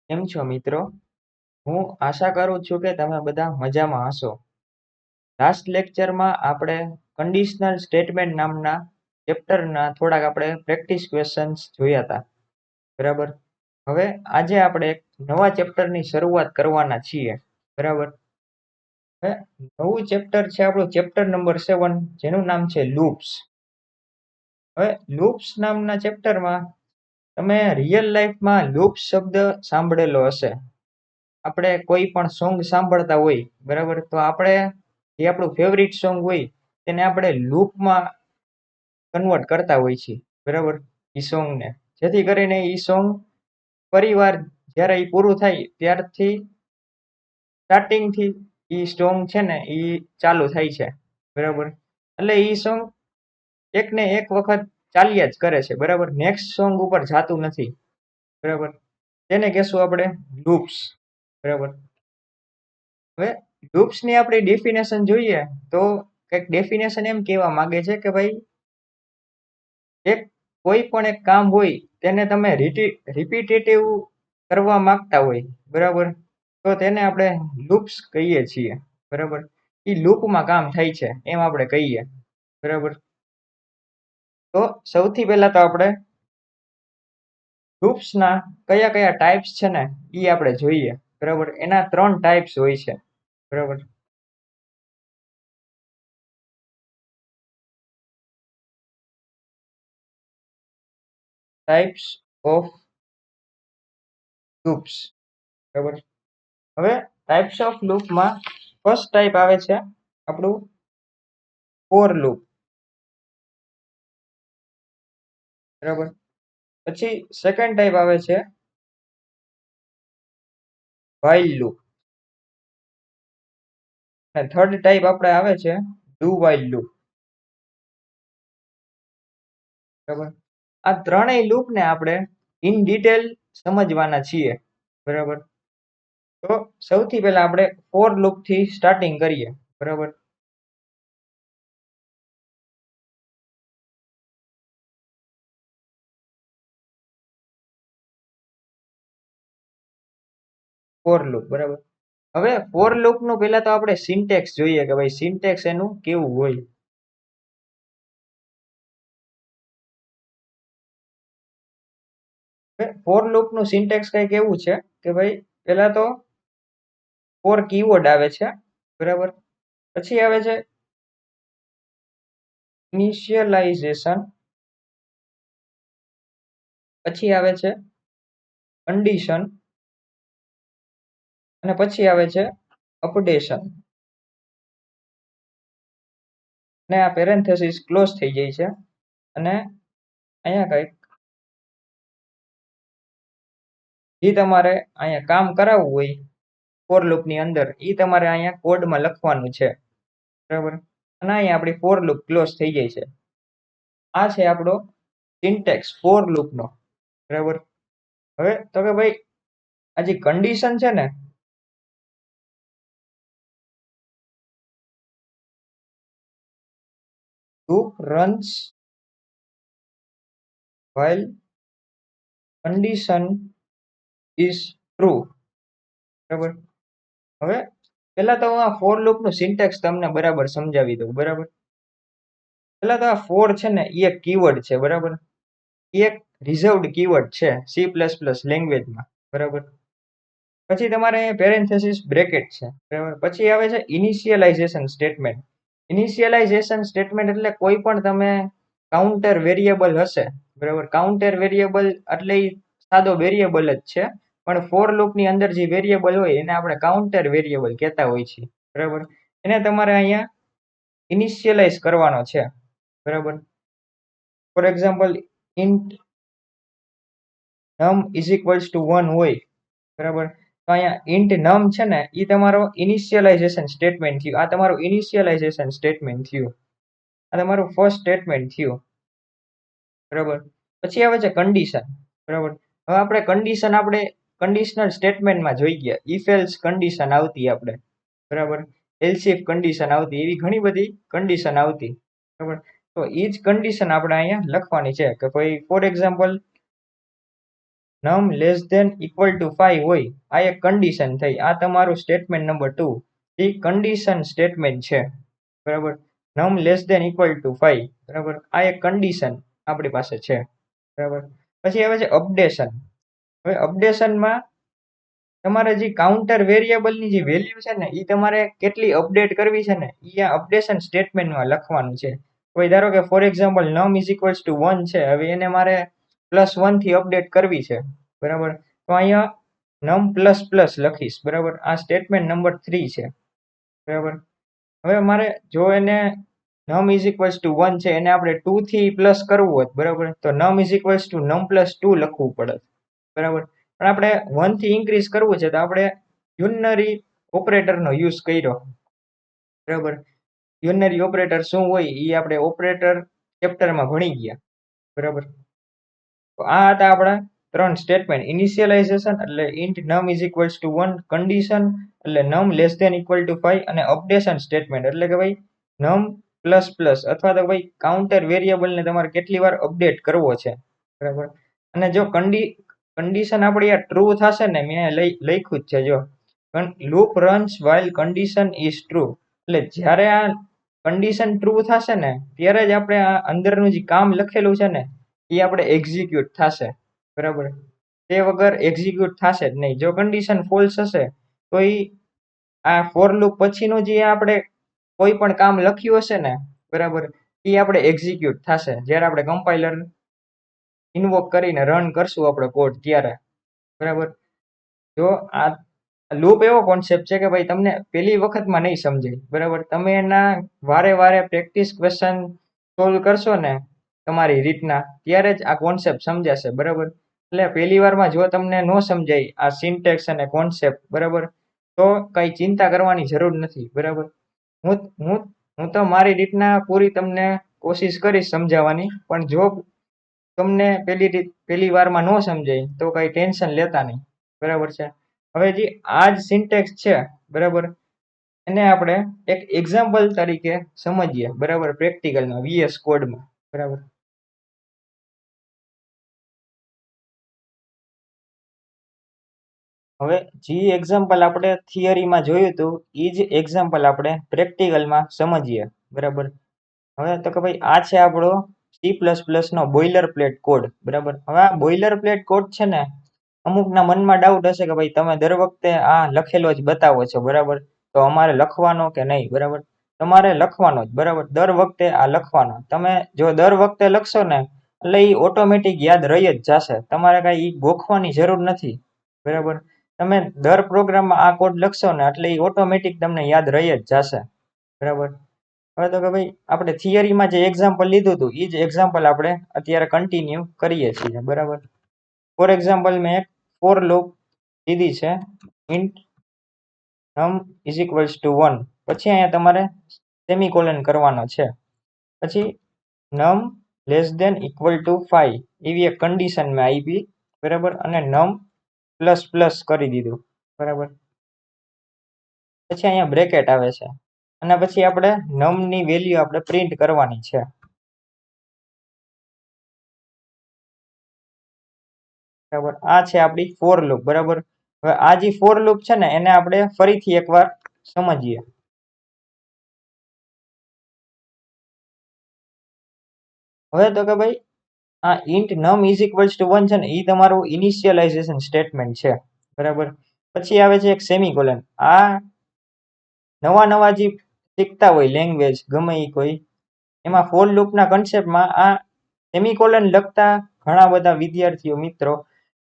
કેમ છો મિત્રો? હું આશા કરું છું કે તમે બધા મજામાં હશો. લાસ્ટ લેક્ચરમાં આપણે કંડિશનલ સ્ટેટમેન્ટ નામના ચેપ્ટરના થોડાક આપણે પ્રેક્ટિસ ક્વેશ્ચન્સ જોયા હતા. બરાબર. હવે આજે આપણે એક નવા ચેપ્ટરની શરૂઆત કરવાના છીએ. બરાબર. હવે નવું ચેપ્ટર છે આપણું ચેપ્ટર નંબર 7 જેનું નામ છે લૂપ્સ. હવે લૂપ્સ નામના ચેપ્ટરમાં તમે રિયલ લાઈફમાં લૂપ્સ શબ્દ સાંભળેલો હશે. આપણે કોઈ પણ સોંગ સાંભળતા હોય બરાબર, તો આપણે જે આપણું ફેવરિટ સોંગ હોય તેને આપણે લૂપમાં કન્વર્ટ કરતા હોય છે. બરાબર, એ સોંગને, જેથી કરીને એ સોંગ પરિવાર જ્યારે એ પૂરું થાય ત્યારથી સ્ટાર્ટિંગથી એ સોંગ છે ને એ ચાલુ થાય છે. બરાબર, એટલે એ સોંગ એક ને એક વખત ચાલ્યા જ કરે છે. બરાબર, નેક્સ્ટ સોંગ ઉપર જાતું નથી. બરાબર, તેને કહેશું આપણે લૂપ્સ. બરાબર. હવે લૂપ્સની આપણે ડેફિનેશન જોઈએ તો કંઈક ડેફિનેશન એમ કહેવા માંગે છે કે ભાઈ એક કોઈ પણ એક કામ હોય તેને તમે રિપીટેટિવ કરવા માંગતા હોય, બરાબર, તો તેને આપણે લૂપ્સ કહીએ છીએ. બરાબર, એ લૂપમાં કામ થાય છે એમ આપણે કહીએ. બરાબર, તો સૌથી પહેલા તો આપણે લૂપ્સના કયા કયા ટાઈપ્સ છે ને એ આપણે જોઈએ. બરાબર, એના 3 ટાઈપ્સ હોય છે. બરાબર, ટાઈપ્સ ઓફ લૂપ્સ. બરાબર, હવે ટાઈપ્સ ઓફ લૂપમાં ફર્સ્ટ ટાઈપ આવે છે આપણું ફોર લૂપ. બરાબર, પછી સેકન્ડ ટાઈપ આવે છે while લૂપ, અને થર્ડ ટાઈપ આપણે આવે છે do while લૂપ. બરાબર, આ ત્રણેય લૂપને આપણે ઇન ડિટેલ સમજવાના છીએ. બરાબર, તો સૌથી પહેલા આપણે ફોર લૂપ થી સ્ટાર્ટિંગ કરીએ. બરાબર, ફોર લૂપ. બરાબર, હવે ફોર લૂપ નું પહેલા તો આપણે સિન્ટેક્સ જોઈએ કે ભાઈ સિન્ટેક્સ એનું કેવું હોય. ફોર લૂપ નું સિન્ટેક્સ કઈક એવું છે કે ભાઈ પહેલા તો ફોર કીવર્ડ આવે છે. બરાબર, પછી આવે છે ઇનિશિયલાઇઝેશન, પછી આવે છે કન્ડિશન, અને પછી આવે છે અપડેશન. અને આ પેરેન્થેસિસ ક્લોઝ થઈ જાય છે, અને અહીંયા કઈક જે તમારે અહીંયા કામ કરાવવું હોય ફોર લૂપ ની અંદર એ તમારે અહીંયા કોડમાં લખવાનું છે. બરાબર, અને અહીંયા આપણી ફોર લૂપ ક્લોઝ થઈ જાય છે. આ છે આપણો સિન્ટેક્સ ફોર લૂપ નો. બરાબર, હવે તો કે ભાઈ આ જે કન્ડિશન છે ને loop runs while condition is true. બરાબર, હવે પહેલા તો હું આ ફોર લૂપ નું સિન્ટેક્સ તમને બરાબર સમજાવી દઉં. બરાબર, પહેલા તો આ ફોર છે ને એ એક કીવર્ડ છે. બરાબર, એ એક રિઝર્વડ કીવર્ડ છે C++ લેંગ્વેજમાં. બરાબર, પછી તમારે પેરેન્થેસિસ બ્રેકેટ છે. બરાબર, પછી આવે છે ઇનિશિયલાઇઝેશન સ્ટેટમેન્ટ. ઇનિશિયલાઇઝેશન સ્ટેટમેન્ટ એટલે કોઈ પણ તમે કાઉન્ટર વેરિયેબલ હશે. બરાબર, કાઉન્ટર વેરિયેબલ એટલે સાદો વેરિયેબલ જ છે, પણ ફોર લૂપ ની અંદર જે વેરિયેબલ હોય એને આપણે કાઉન્ટર વેરિયેબલ કહેતા હોય છે. બરાબર, એને તમારે અહીંયા ઇનિશિયલાઇઝ કરવાનો છે. બરાબર, for example int num is equals to 1 હોય. બરાબર, તો અહીંયા ઇન્ટ num છે ને એ તમારો ઇનિશિયલાઇઝેશન સ્ટેટમેન્ટ થયું. આ તમારું ઇનિશિયલાઇઝેશન સ્ટેટમેન્ટ થયું. આ તમારું ફર્સ્ટ સ્ટેટમેન્ટ થયું. બરાબર, પછી આવે છે કન્ડિશન. બરાબર, હવે આપણે કન્ડિશનલ સ્ટેટમેન્ટમાં જોઈ ગયા ઇફ એલ્સ કન્ડિશન આવતી આપણે. બરાબર, એલ્સ ઇફ કન્ડિશન આવતી, એવી ઘણી બધી કન્ડિશન આવતી. બરાબર, તો એ જ કન્ડિશન આપણે અહીંયા લખવાની છે કે ભાઈ for example num less than equal to 5 હોય, આ એક કન્ડિશન થઈ. આ તમારું સ્ટેટમેન્ટ નંબર 2 એ કન્ડિશન સ્ટેટમેન્ટ છે. બરાબર, num less than equal to 5. બરાબર, આ એક કન્ડિશન આપણી પાસે છે. બરાબર, પછી આવે છે અપડેશન. હવે અપડેશનમાં તમારે જે કાઉન્ટર વેરિયેબલની જે વેલ્યુ છે ને એ તમારે કેટલી અપડેટ કરવી છે ને એ આ અપડેશન સ્ટેટમેન્ટમાં લખવાનું છે. કોઈ ધારો કે four example num is equals two 1 છે, હવે એને મારે +1 થી અપડેટ કરવી છે. બરાબર, તો અહીંયા નમ પ્લસ પ્લસ લખીશ. બરાબર, આ સ્ટેટમેન્ટ નંબર 3 છે. બરાબર, હવે મારે જો એને નમ ઇઝ ઇક્વલ્સ ટુ 1 છે એને આપણે 2 થી પ્લસ કરવું હોત, બરાબર, તો num is equals to num plus 2 લખવું પડે. બરાબર, પણ આપણે 1 થી ઇન્ક્રીઝ કરવું છે તો આપણે યુનરી ઓપરેટરનો યુઝ કર્યો. બરાબર, યુનરી ઓપરેટર શું હોય એ આપણે ઓપરેટર ચેપ્ટરમાં ભણી ગયા. બરાબર, તો આ હતા આપણા 3 સ્ટેટમેન્ટ. ઇનિશિયલાઇઝેશન એટલે int num is equals two 1, condition એટલે નમ લેસ ધેન ઇક્વલ ટુ 5, અને અપડેશન સ્ટેટમેન્ટ એટલે કે ભાઈ નમ પ્લસ પ્લસ અથવા તો ભાઈ કાઉન્ટર વેરિયેબલને તમારે કેટલી વાર અપડેટ કરવો છે. બરાબર, અને જો કન્ડિશન આપણી આ ટ્રુ થશે ને, મેં લખ્યું જ છે જો, loop runs while condition is true, એટલે જ્યારે આ કન્ડિશન ટ્રુ થશે ને ત્યારે જ આપણે આ અંદરનું જે કામ લખેલું છે ને એ આપણે એક્ઝિક્યુટ થશે. બરાબર, તે વગર એક્ઝિક્યુટ થશે જ નહીં. જો કન્ડિશન ફોલ્સ હશે તો એ આ ફોર લૂપ પછીનું જે આપણે કોઈ પણ કામ લખ્યું હશે ને, બરાબર, એ આપણે એક્ઝિક્યુટ થશે જ્યારે આપણે કમ્પાઇલર ઇન્વોક કરીને રન કરશું આપણે કોડ ત્યારે. બરાબર, જો આ લૂપ એવો કોન્સેપ્ટ છે કે ભાઈ તમને પહેલી વખતમાં નહીં સમજાય. બરાબર, તમે એના વારે વારે પ્રેક્ટિસ ક્વેશ્ચન સોલ્વ કરશો ને તમારી રીતના ત્યારે જ આ કોન્સેપ્ટ સમજાશે. બરાબર, એટલે પહેલી વારમાં જો તમને ન સમજાય આ સિન્ટેક્સ અને કોન્સેપ્ટ, બરાબર, તો કઈ ચિંતા કરવાની જરૂર નથી. બરાબર, હું તો મારી રીતના પૂરી તમને કોશિશ કરીશ સમજાવવાની, પણ જો તમને પહેલી વારમાં ન સમજાય તો કઈ ટેન્શન લેતા નહીં. બરાબર છે, હવે જે આ જ સિન્ટેક્સ છે, બરાબર, એને આપણે એક એક્ઝામ્પલ તરીકે સમજીએ. બરાબર, પ્રેક્ટિકલમાં VS કોડમાં. બરાબર, હવે જે એક્ઝામ્પલ આપણે થિયરીમાં જોયું હતું એ જ એક્ઝામ્પલ આપણે પ્રેક્ટિકલમાં સમજીએ. બરાબર, હવે તો કે ભાઈ આ છે આપણો C++ નો બોઇલર પ્લેટ કોડ. બરાબર, હવે આ બોઇલર પ્લેટ કોડ છે ને અમુકના મનમાં ડાઉટ હશે કે ભાઈ તમે દર વખતે આ લખેલો જ બતાવો છો. બરાબર, તો અમારે લખવાનો કે નહીં? બરાબર, તમારે લખવાનો જ. બરાબર, દર વખતે આ લખવાનો. તમે જો દર વખતે લખશો ને એટલે એ ઓટોમેટિક યાદ રહી જ જશે. તમારે કઈ ગોખવાની જરૂર નથી. બરાબર, તમે દર પ્રોગ્રામમાં આ કોડ લખશો ને એટલે એ ઓટોમેટિક તમને યાદ રહી જ જશે. બરાબર, હવે તો કે ભાઈ આપણે થિયરીમાં જે એક્ઝામ્પલ લીધું હતું એ જ એક્ઝામ્પલ આપણે અત્યારે કન્ટિન્યુ કરીએ છીએ. બરાબર, ફોર એક્ઝામ્પલ મેં એક ફોર લૂપ લીધી છે, int num is equals two 1, પછી અહીંયા તમારે સેમિકોલન કરવાનો છે, પછી નમ લેસ ધેન ઇક્વલ ટુ 5 એવી એક કન્ડિશન મેં આપી. બરાબર, અને નમ પ્લસ પ્લસ કરી દીધું. બરાબર, પછી અહીંયા બ્રેકેટ આવે છે અને પછી આપણે નમ ની વેલ્યુ આપણે પ્રિન્ટ કરવાની છે. બરાબર, આ છે આપણી ફોર લૂપ. બરાબર, હવે આ જે ફોર લૂપ છે ને એને આપણે ફરીથી એકવાર સમજીએ. હવે તો કે ભાઈ આ int num is equals two 1 છે ને એ તમારું ઇનિશિયલાઇઝેશન સ્ટેટમેન્ટ છે. બરાબર, પછી આવે છે એક સેમિકોલન. આ નવા નવા જે શીખતા હોય લેંગ્વેજ ગમે એ કોઈ, એમાં ફોર લૂપના કન્સેપ્ટમાં આ સેમિકોલન લખતા ઘણા બધા વિદ્યાર્થીઓ મિત્રો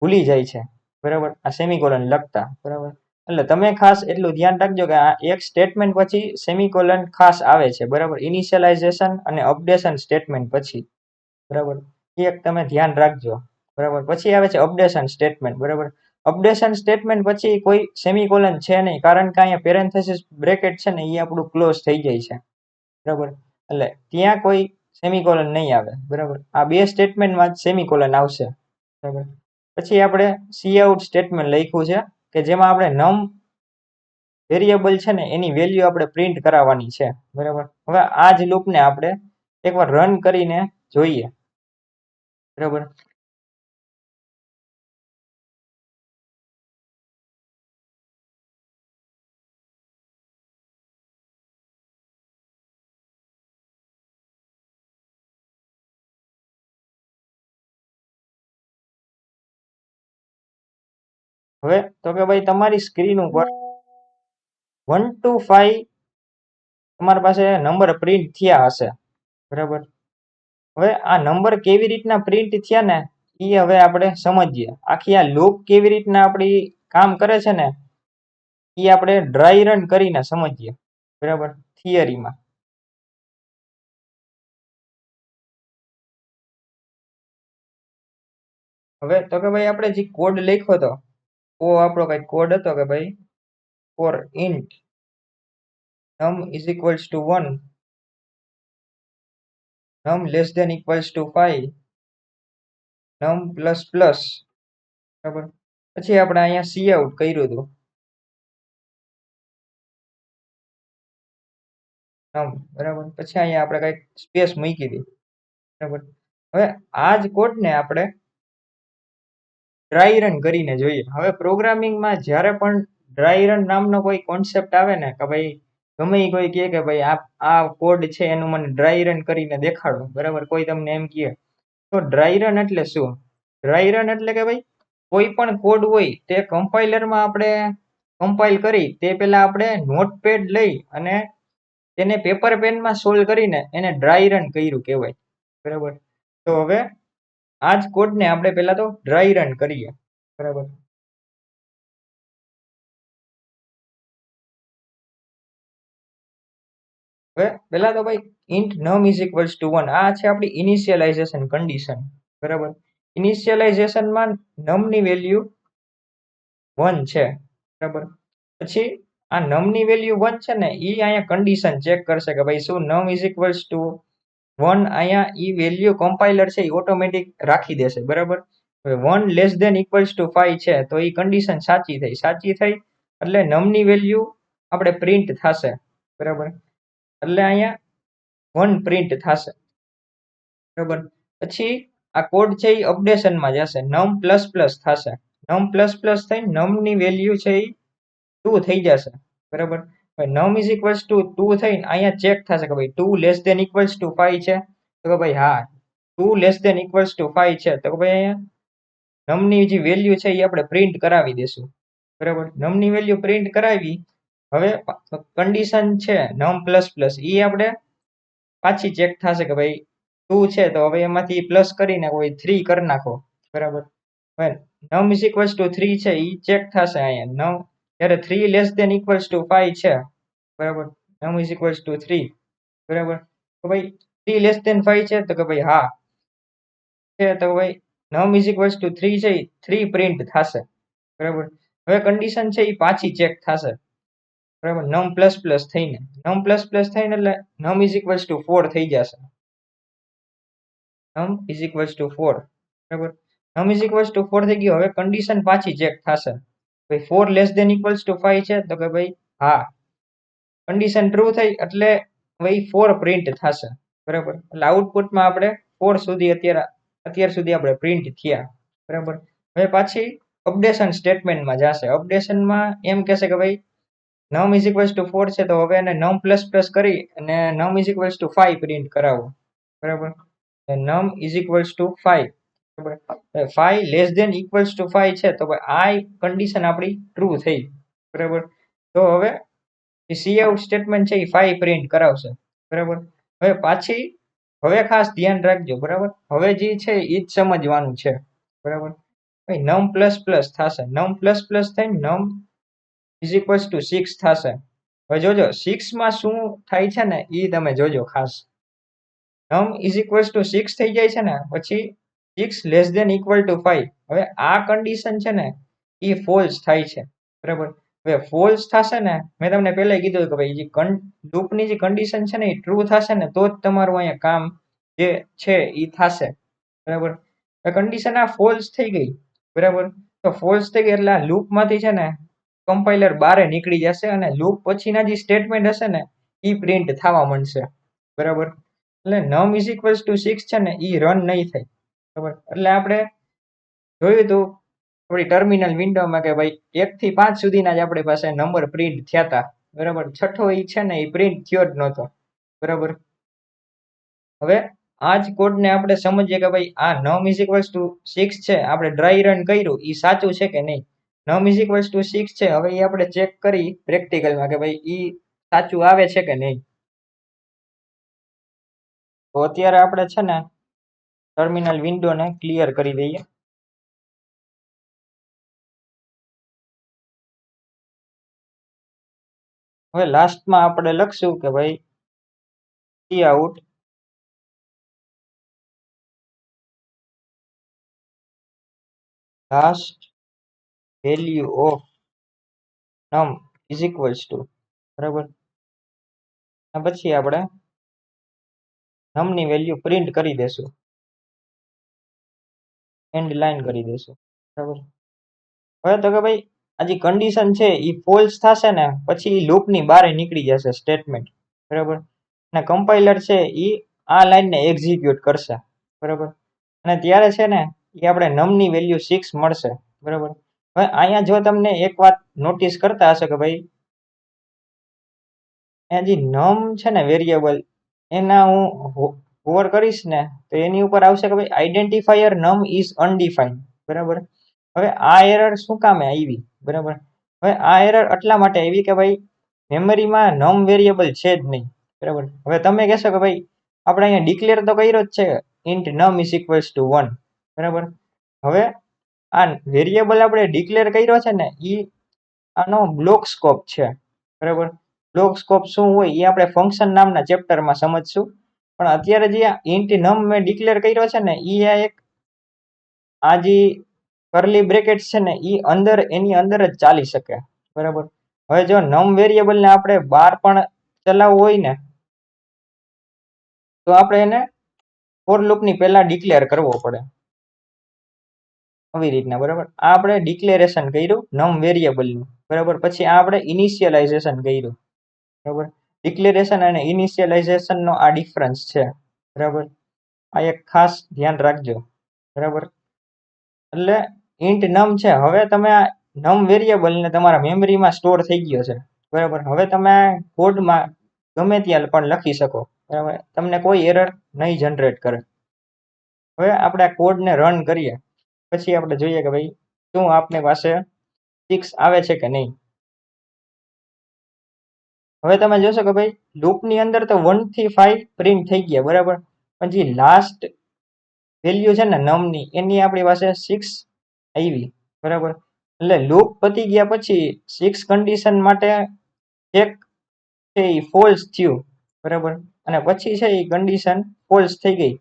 ભૂલી જાય છે. બરાબર, આ સેમિકોલન લખતા. બરાબર, એટલે તમે ખાસ એટલું ધ્યાન રાખજો કે આ એક સ્ટેટમેન્ટ પછી સેમિકોલન ખાસ આવે છે. બરાબર, ઇનિશિયલાઇઝેશન અને અપડેશન સ્ટેટમેન્ટ પછી. બરાબર, એક તમે ધ્યાન રાખજો. બરાબર, પછી આવે છે અપડેશન સ્ટેટમેન્ટ. બરાબર, અપડેશન સ્ટેટમેન્ટ પછી કોઈ સેમિકોલન છે નહીં, કારણ કે અહીંયા પેરેન્થેસિસ બ્રેકેટ છે ને એ આપણું ક્લોઝ થઈ જાય છે. બરાબર, એટલે ત્યાં કોઈ સેમિકોલન નહીં આવે. બરાબર, આ બે સ્ટેટમેન્ટમાં જ સેમિકોલન આવશે. બરાબર, પછી આપણે કાઉટ સ્ટેટમેન્ટ લખ્યું છે કે જેમાં આપણે નમ વેરિયેબલ છે ને એની વેલ્યુ આપણે પ્રિન્ટ કરાવવાની છે. બરાબર, હવે આ જ લૂપને આપણે એકવાર રન કરીને જોઈએ. બરાબર, હવે તો કે ભાઈ તમારી સ્ક્રીન ઉપર 1 to 5 તમારી પાસે નંબર પ્રિન્ટ થયા હશે, બરાબર. હવે આ નંબર કેવી રીતના પ્રિન્ટ થયા ને એ હવે આપણે સમજીએ. આખી આ લૂપ કેવી રીતના આપણી કામ કરે છે ને એ આપણે ડ્રાય રન કરીને સમજીએ, બરાબર, થિયરીમાં. હવે તો કે ભાઈ આપણે જે કોડ લખ્યો હતો આપણો કઈ કોડ હતો કે ભાઈ for int num is equals to 1, num less than equals to 5, num plus plus, બરાબર. પછી આપણે અહીંયા સી આઉટ કર્યું હતું num, બરાબર. પછી અહીંયા આપણે કઈક સ્પેસ મૂકી હતી, બરાબર. હવે આ જ કોડને આપણે ડ્રાય રન કરીને જોઈએ. હવે પ્રોગ્રામિંગમાં જ્યારે પણ ડ્રાય રન નામનો કોઈ કોન્સેપ્ટ આવે ને કે ભાઈ ગમે એ કોઈ કહે કે ભાઈ આ કોડ છે એનું મને ડ્રાય રન કરીને દેખાડો, બરાબર, કોઈ તમને એમ કહે તો ડ્રાય રન એટલે શું? ડ્રાય રન એટલે કે ભાઈ કોઈ પણ કોડ હોય તે કમ્પાઇલરમાં આપણે કમ્પાઇલ કરી તે પહેલા આપણે નોટપેડ લઈ અને તેને પેપર પેનમાં સોલ્વ કરીને એને ડ્રાય રન કર્યું કહેવાય, બરાબર. તો હવે આ જ કોડને આપણે પહેલા તો ડ્રાય રન કરીએ, બરાબર. હવે પહેલા તો ભાઈ int num is equals to 1 આ છે આપણી ઇનિશિયલાઇઝેશન કન્ડિશન, બરાબર. ઇનિશિયલાઇઝેશનમાં num ની વેલ્યુ 1 છે, બરાબર. પછી આ num ની વેલ્યુ 1 છે ને એ અહીંયા કન્ડિશન ચેક કરશે કે ભાઈ શું num is equals to 1 અહીંયા ઈ વેલ્યુ કમ્પાઇલર છે એ ઓટોમેટિક રાખી દેશે, બરાબર. હવે 1 લેસ ધેન ઇક્વલ્સ ટુ 5 છે તો એ કન્ડિશન સાચી થઈ એટલે num ની વેલ્યુ આપણે પ્રિન્ટ થશે, બરાબર. એટલે અહીંયા 1 પ્રિન્ટ થશે, બરાબર. પછી આ કોડ છે એ અપડેશનમાં જશે, num પ્લસ પ્લસ થશે, num પ્લસ પ્લસ થઈ num ની વેલ્યુ છે એ 2 થઈ જશે, બરાબર. num is equals to 2 થઈને અહીંયા ચેક થશે કે ભાઈ 2 લેસ ધેન ઇક્વલ્સ ટુ 5 છે તો કે ભાઈ હા 2 લેસ ધેન ઇક્વલ્સ ટુ 5 છે તો કે ભાઈ અહીંયા num ની જે વેલ્યુ છે એ આપણે પ્રિન્ટ કરાવી દેશું, બરાબર. num ની વેલ્યુ પ્રિન્ટ કરાવી. હવે કન્ડિશન છે num પ્લસ પ્લસ એ આપણે પાછી ચેક થશે કે ભાઈ 2 છે તો હવે એમાંથી પ્લસ કરીને કોઈ 3 કરી નાખો, બરાબર. હવે num is equals to 3 છે એ ચેક થશે અહીંયા num જ્યારે 3 લેસ ધેન ઇક્વલ્સ ટુ 5 છે, બરાબર. num is equals to 3, બરાબર. તો ભાઈ 3 લેસ ધેન 5 છે તો કે ભાઈ હા છે તો ભાઈ num is equals to 3 છે એ 3 પ્રિન્ટ થશે, બરાબર. હવે કન્ડિશન છે એ પાછી ચેક થશે, બરાબર. num પ્લસ પ્લસ થઈને એટલે num is equals to 4 થઈ જશે, num is equals to 4, બરાબર. num is equals to 4 થઈ ગયો. હવે કન્ડિશન પાછી ચેક થશે ભાઈ 4 લેસ ધેન ઇક્વલ્સ ટુ 5 છે તો કે ભાઈ હા કન્ડિશન ટ્રુ થઈ એટલે ભાઈ 4 પ્રિન્ટ થશે, બરાબર. એટલે આઉટપુટમાં આપણે 4 સુધી અત્યાર સુધી આપણે પ્રિન્ટ થયા, બરાબર. હવે પાછી અપડેશન સ્ટેટમેન્ટમાં જશે. અપડેશનમાં એમ કહેશે કે ભાઈ num is equals to 4 છે તો હવે એને num પ્લસ પ્લસ કરી અને num is equals to 5 print કરાવો, બરાબર. num is equals to 5, બરાબર. 5 લેસ ધેન ઇક્વલ્સ ટુ 5 છે તો ભાઈ આ કન્ડિશન આપણી ટ્રુ થઈ, બરાબર. તો હવે સી આઉટ સ્ટેટમેન્ટ છે એ 5 પ્રિન્ટ કરાવશે, બરાબર. હવે પાછી હવે ખાસ ધ્યાન રાખજો, બરાબર. હવે જે છે એ જ સમજવાનું છે, બરાબર. num પ્લસ પ્લસ થશે, num પ્લસ પ્લસ થઈને num is equals to 6 થશે. હવે જોજો 6 માં શું થાય છે ને એ તમે જોજો ખાસ. num is equals to 6 થઈ જાય છે ને પછી 6 લેસ ધેન ઇક્વલ ટુ 5. હવે આ કન્ડિશન છે ને એ ફોલ્સ થાય છે, બરાબર. હવે ફોલ્સ થશે ને મેં તમને પહેલા કીધું કે ભાઈ જે લૂપની જે કન્ડિશન છે ને એ ટ્રુ થશે ને તો જ તમારું અહીંયા કામ જે છે એ થશે, બરાબર. કન્ડિશન આ ફોલ્સ થઈ ગઈ, બરાબર. તો ફોલ્સ થઈ ગઈ એટલે આ લૂપમાંથી છે ને કમ્પાઇલર બારે નીકળી જશે અને લૂપ પછીના જે સ્ટેટમેન્ટ હશે ને એ પ્રિન્ટ થવા માંડશે, બરાબર. એટલે num is equals to 6 છે ને એ રન નહીં થાય, બરાબર. એટલે આપણે જોયું હતું આપણી ટર્મિનલ વિન્ડોમાં કે ભાઈ 1 થી 5 સુધીના જ આપણી પાસે નંબર પ્રિન્ટ થયા હતા, બરાબર. છઠ્ઠો એ છે ને એ પ્રિન્ટ થયો જ નહોતો, બરાબર. હવે આ જ કોડને આપણે સમજીએ કે ભાઈ આ num is equals to 6 છે આપણે ડ્રાય રન કર્યું એ સાચું છે કે નહીં. નમ ઇઝ ઇક્વલ્સ ટુ 6 છે. હવે એ આપણે ચેક કરી પ્રેક્ટિકલમાં કે ભાઈ ઈ સાચું આવે છે કે નહીં. તો અત્યારે આપણે છે ને ટર્મિનલ વિન્ડોને ક્લિયર કરી દઈએ. હવે લાસ્ટમાં આપણે લખશું કે ભાઈ cout last value of num is equals two, બરાબર. અને પછી આપણે નમની વેલ્યુ પ્રિન્ટ કરી દેશું, એન્ડ લાઈન કરી દેશું, બરાબર. હવે તો કે ભાઈ આ જે કન્ડિશન છે એ ફોલ્સ થશે ને પછી લૂપની બહાર નીકળી જશે સ્ટેટમેન્ટ, બરાબર. અને કમ્પાઇલર છે એ આ લાઈનને એક્ઝિક્યુટ કરશે, બરાબર. અને ત્યારે છે ને એ આપણે નમની વેલ્યુ 6 મળશે, બરાબર. હવે અહીંયા જો તમને એક વાત નોટિસ કરતા હશે કે ભાઈ આ જે નમ છે ને વેરિયેબલ એના હું હોવર કરીશ ને તો એની ઉપર આવશે કે ભાઈ આઈડેન્ટિફાયર નમ ઇઝ અનડિફાઇન્ડ, બરાબર. હવે આ એરર શું કામે આવી, બરાબર. હવે આ એરર એટલા માટે આવી કે ભાઈ મેમરીમાં નમ વેરિયેબલ છે જ નહીં, બરાબર. હવે તમે કહેશો કે ભાઈ આપણે અહીંયા ડિક્લેર તો કર્યો જ છે int num is equals two 1, બરાબર. હવે આ વેરિયેબલ આપણે ડિક્લેર કર્યો છે ને એ આનો બ્લોક સ્કોપ છે, બરાબર. બ્લોક સ્કોપ શું હોય એ આપણે ફંક્શન નામના ચેપ્ટરમાં સમજશું. પણ અત્યારે જે ઇન્ટ નમ મેં ડિક્લેર કર્યો છે ને એ એક આ જે કર્લી બ્રેકેટ છે ને એ અંદર એની અંદર જ ચાલી શકે, બરાબર. હવે જો નમ વેરિયેબલને આપણે બહાર પણ ચલાવવું હોય ને તો આપણે એને ફોર લૂપની પહેલા ડિક્લેર કરવો પડે, આવી રીતના, બરાબર. આ આપણે ડિક્લેરેશન કર્યું નમ વેરિયેબલનું, બરાબર. પછી આ આપણે ઇનિશિયલાઇઝેશન કર્યું, બરાબર. ડિક્લેરેશન અને ઇનિશિયલાઇઝેશનનો આ ડિફરન્સ છે, બરાબર. આ એક ખાસ ધ્યાન રાખજો, બરાબર. એટલે ઇન્ટ નમ છે. હવે તમે આ નમ વેરિયેબલને તમારા મેમરીમાં સ્ટોર થઈ ગયો છે, બરાબર. હવે તમે કોડમાં ગમે ત્યાં પણ લખી શકો, બરાબર. તમને કોઈ એરર નહીં જનરેટ કરે. હવે આપણે આ કોડને રન કરીએ પછી આપણે જોઈએ કે ભાઈ શું આપણી પાસે 6 આવે છે કે નહીં. હવે તમે જોશો કે ભાઈ લૂપની અંદર તો 1 થી 5 પ્રિન્ટ થઈ ગયા, બરાબર. પણ જે લાસ્ટ વેલ્યુ છે ને નમની એની આપણી પાસે 6 આવી, બરાબર. એટલે લૂપ પતી ગયા પછી 6 કન્ડિશન માટે ચેક છે એ ફોલ્સ થયું, બરાબર. અને પછી છે એ કન્ડિશન ફોલ્સ થઈ ગઈ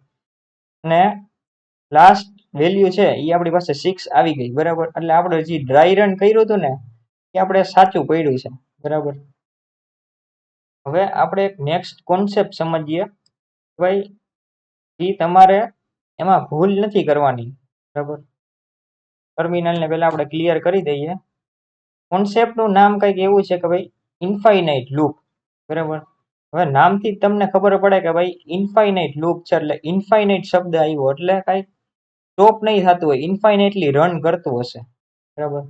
અને લાસ્ટ વેલ્યુ છે એ આપણી પાસે 6 આવી ગઈ, બરાબર. એટલે આપણે જે ડ્રાય રન કર્યું હતું ને એ આપણે સાચું પડ્યું છે, બરાબર. હવે આપણે એક નેક્સ્ટ કોન્સેપ્ટ સમજીએ, ભાઈ એ તમારે એમાં ભૂલ નથી કરવાની, બરાબર. ટર્મિનલને પહેલા આપણે ક્લિયર કરી દઈએ. કોન્સેપ્ટનું નામ કંઈક એવું છે કે ભાઈ ઇન્ફાઇનાઇટ લૂપ, બરાબર. હવે નામથી તમને ખબર પડે કે ભાઈ ઇન્ફાઇનાઇટ લૂપ છે એટલે ઇન્ફાઇનાઇટ શબ્દ આવ્યો એટલે કાંઈ સ્ટોપ નહીં થતું હોય, ઇન્ફાઇનાઇટલી રન કરતું હશે, બરાબર.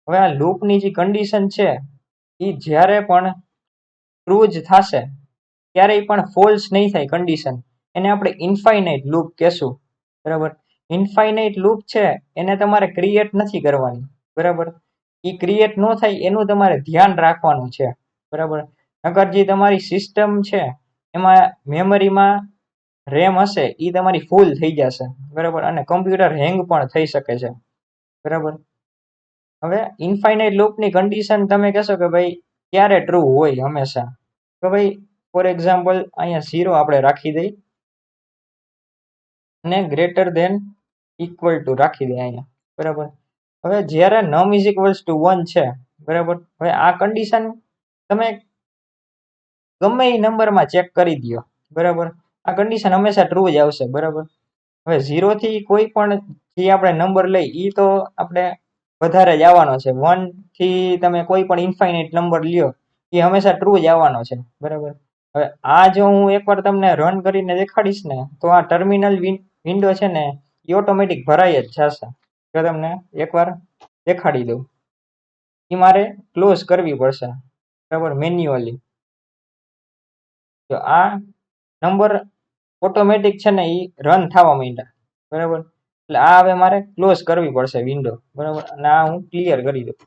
હવે આ લૂપની જે કન્ડિશન છે એ જ્યારે પણ ટ્રુ જ થશે ક્યારેય પણ ફોલ્સ નહીં થાય કન્ડિશન, એને આપણે ઇન્ફાઇનાઇટ લૂપ કહેશું, બરાબર. ઇન્ફાઇનાઇટ લૂપ છે એને તમારે ક્રિએટ નથી કરવાની, બરાબર. એ ક્રિએટ ન થાય એનું તમારે ધ્યાન રાખવાનું છે, બરાબર. નકર જે તમારી સિસ્ટમ છે એમાં મેમરીમાં રેમ હશે એ તમારી ફૂલ થઈ જશે, બરાબર. અને કમ્પ્યુટર હેંગ પણ થઈ શકે છે, બરાબર. હવે ઇન્ફાઇનાઇટ લૂપની કન્ડિશન તમે કહેશો કે ભાઈ ક્યારે ટ્રુ હોય હંમેશા, તો ભાઈ ફોર એક્ઝામ્પલ અહીંયા 0 આપણે રાખી દઈ અને ગ્રેટર ધેન ઇક્વલ ટુ રાખી દઈએ અહીંયા, બરાબર. હવે જ્યારે નમ ઇઝ ઇક્વલ્સ ટુ 1 છે, બરાબર. હવે આ કન્ડિશન તમે ગમે એ નંબરમાં ચેક કરી દો, બરાબર. આ કન્ડિશન હંમેશા ટ્રુ જ આવશે, બરાબર. હવે 0 થી કોઈ પણ જે આપણે નંબર લઈ એ તો આપણે વધારે જ આવવાનો છે. 1 થી તમે કોઈ પણ ઇન્ફાઇનાઇટ નંબર લ્યો એ હંમેશા ટ્રુ જ આવવાનો છે, બરાબર. હવે આ જો હું એકવાર તમને રન કરીને દેખાડીશ ને તો આ ટર્મિનલ વિન્ડો છે ને એ ઓટોમેટિક ભરાઈ જ જશે. જો તમને એકવાર દેખાડી દઉં, એ મારે ક્લોઝ કરવી પડશે, બરાબર, મેન્યુઅલી. તો આ નંબર ઓટોમેટિક છે ને એ રન થવા માંડ્યા, બરાબર. એટલે આ હવે મારે ક્લોઝ કરવી પડશે વિન્ડો, બરાબર, અને આ હું ક્લિયર કરી દઉં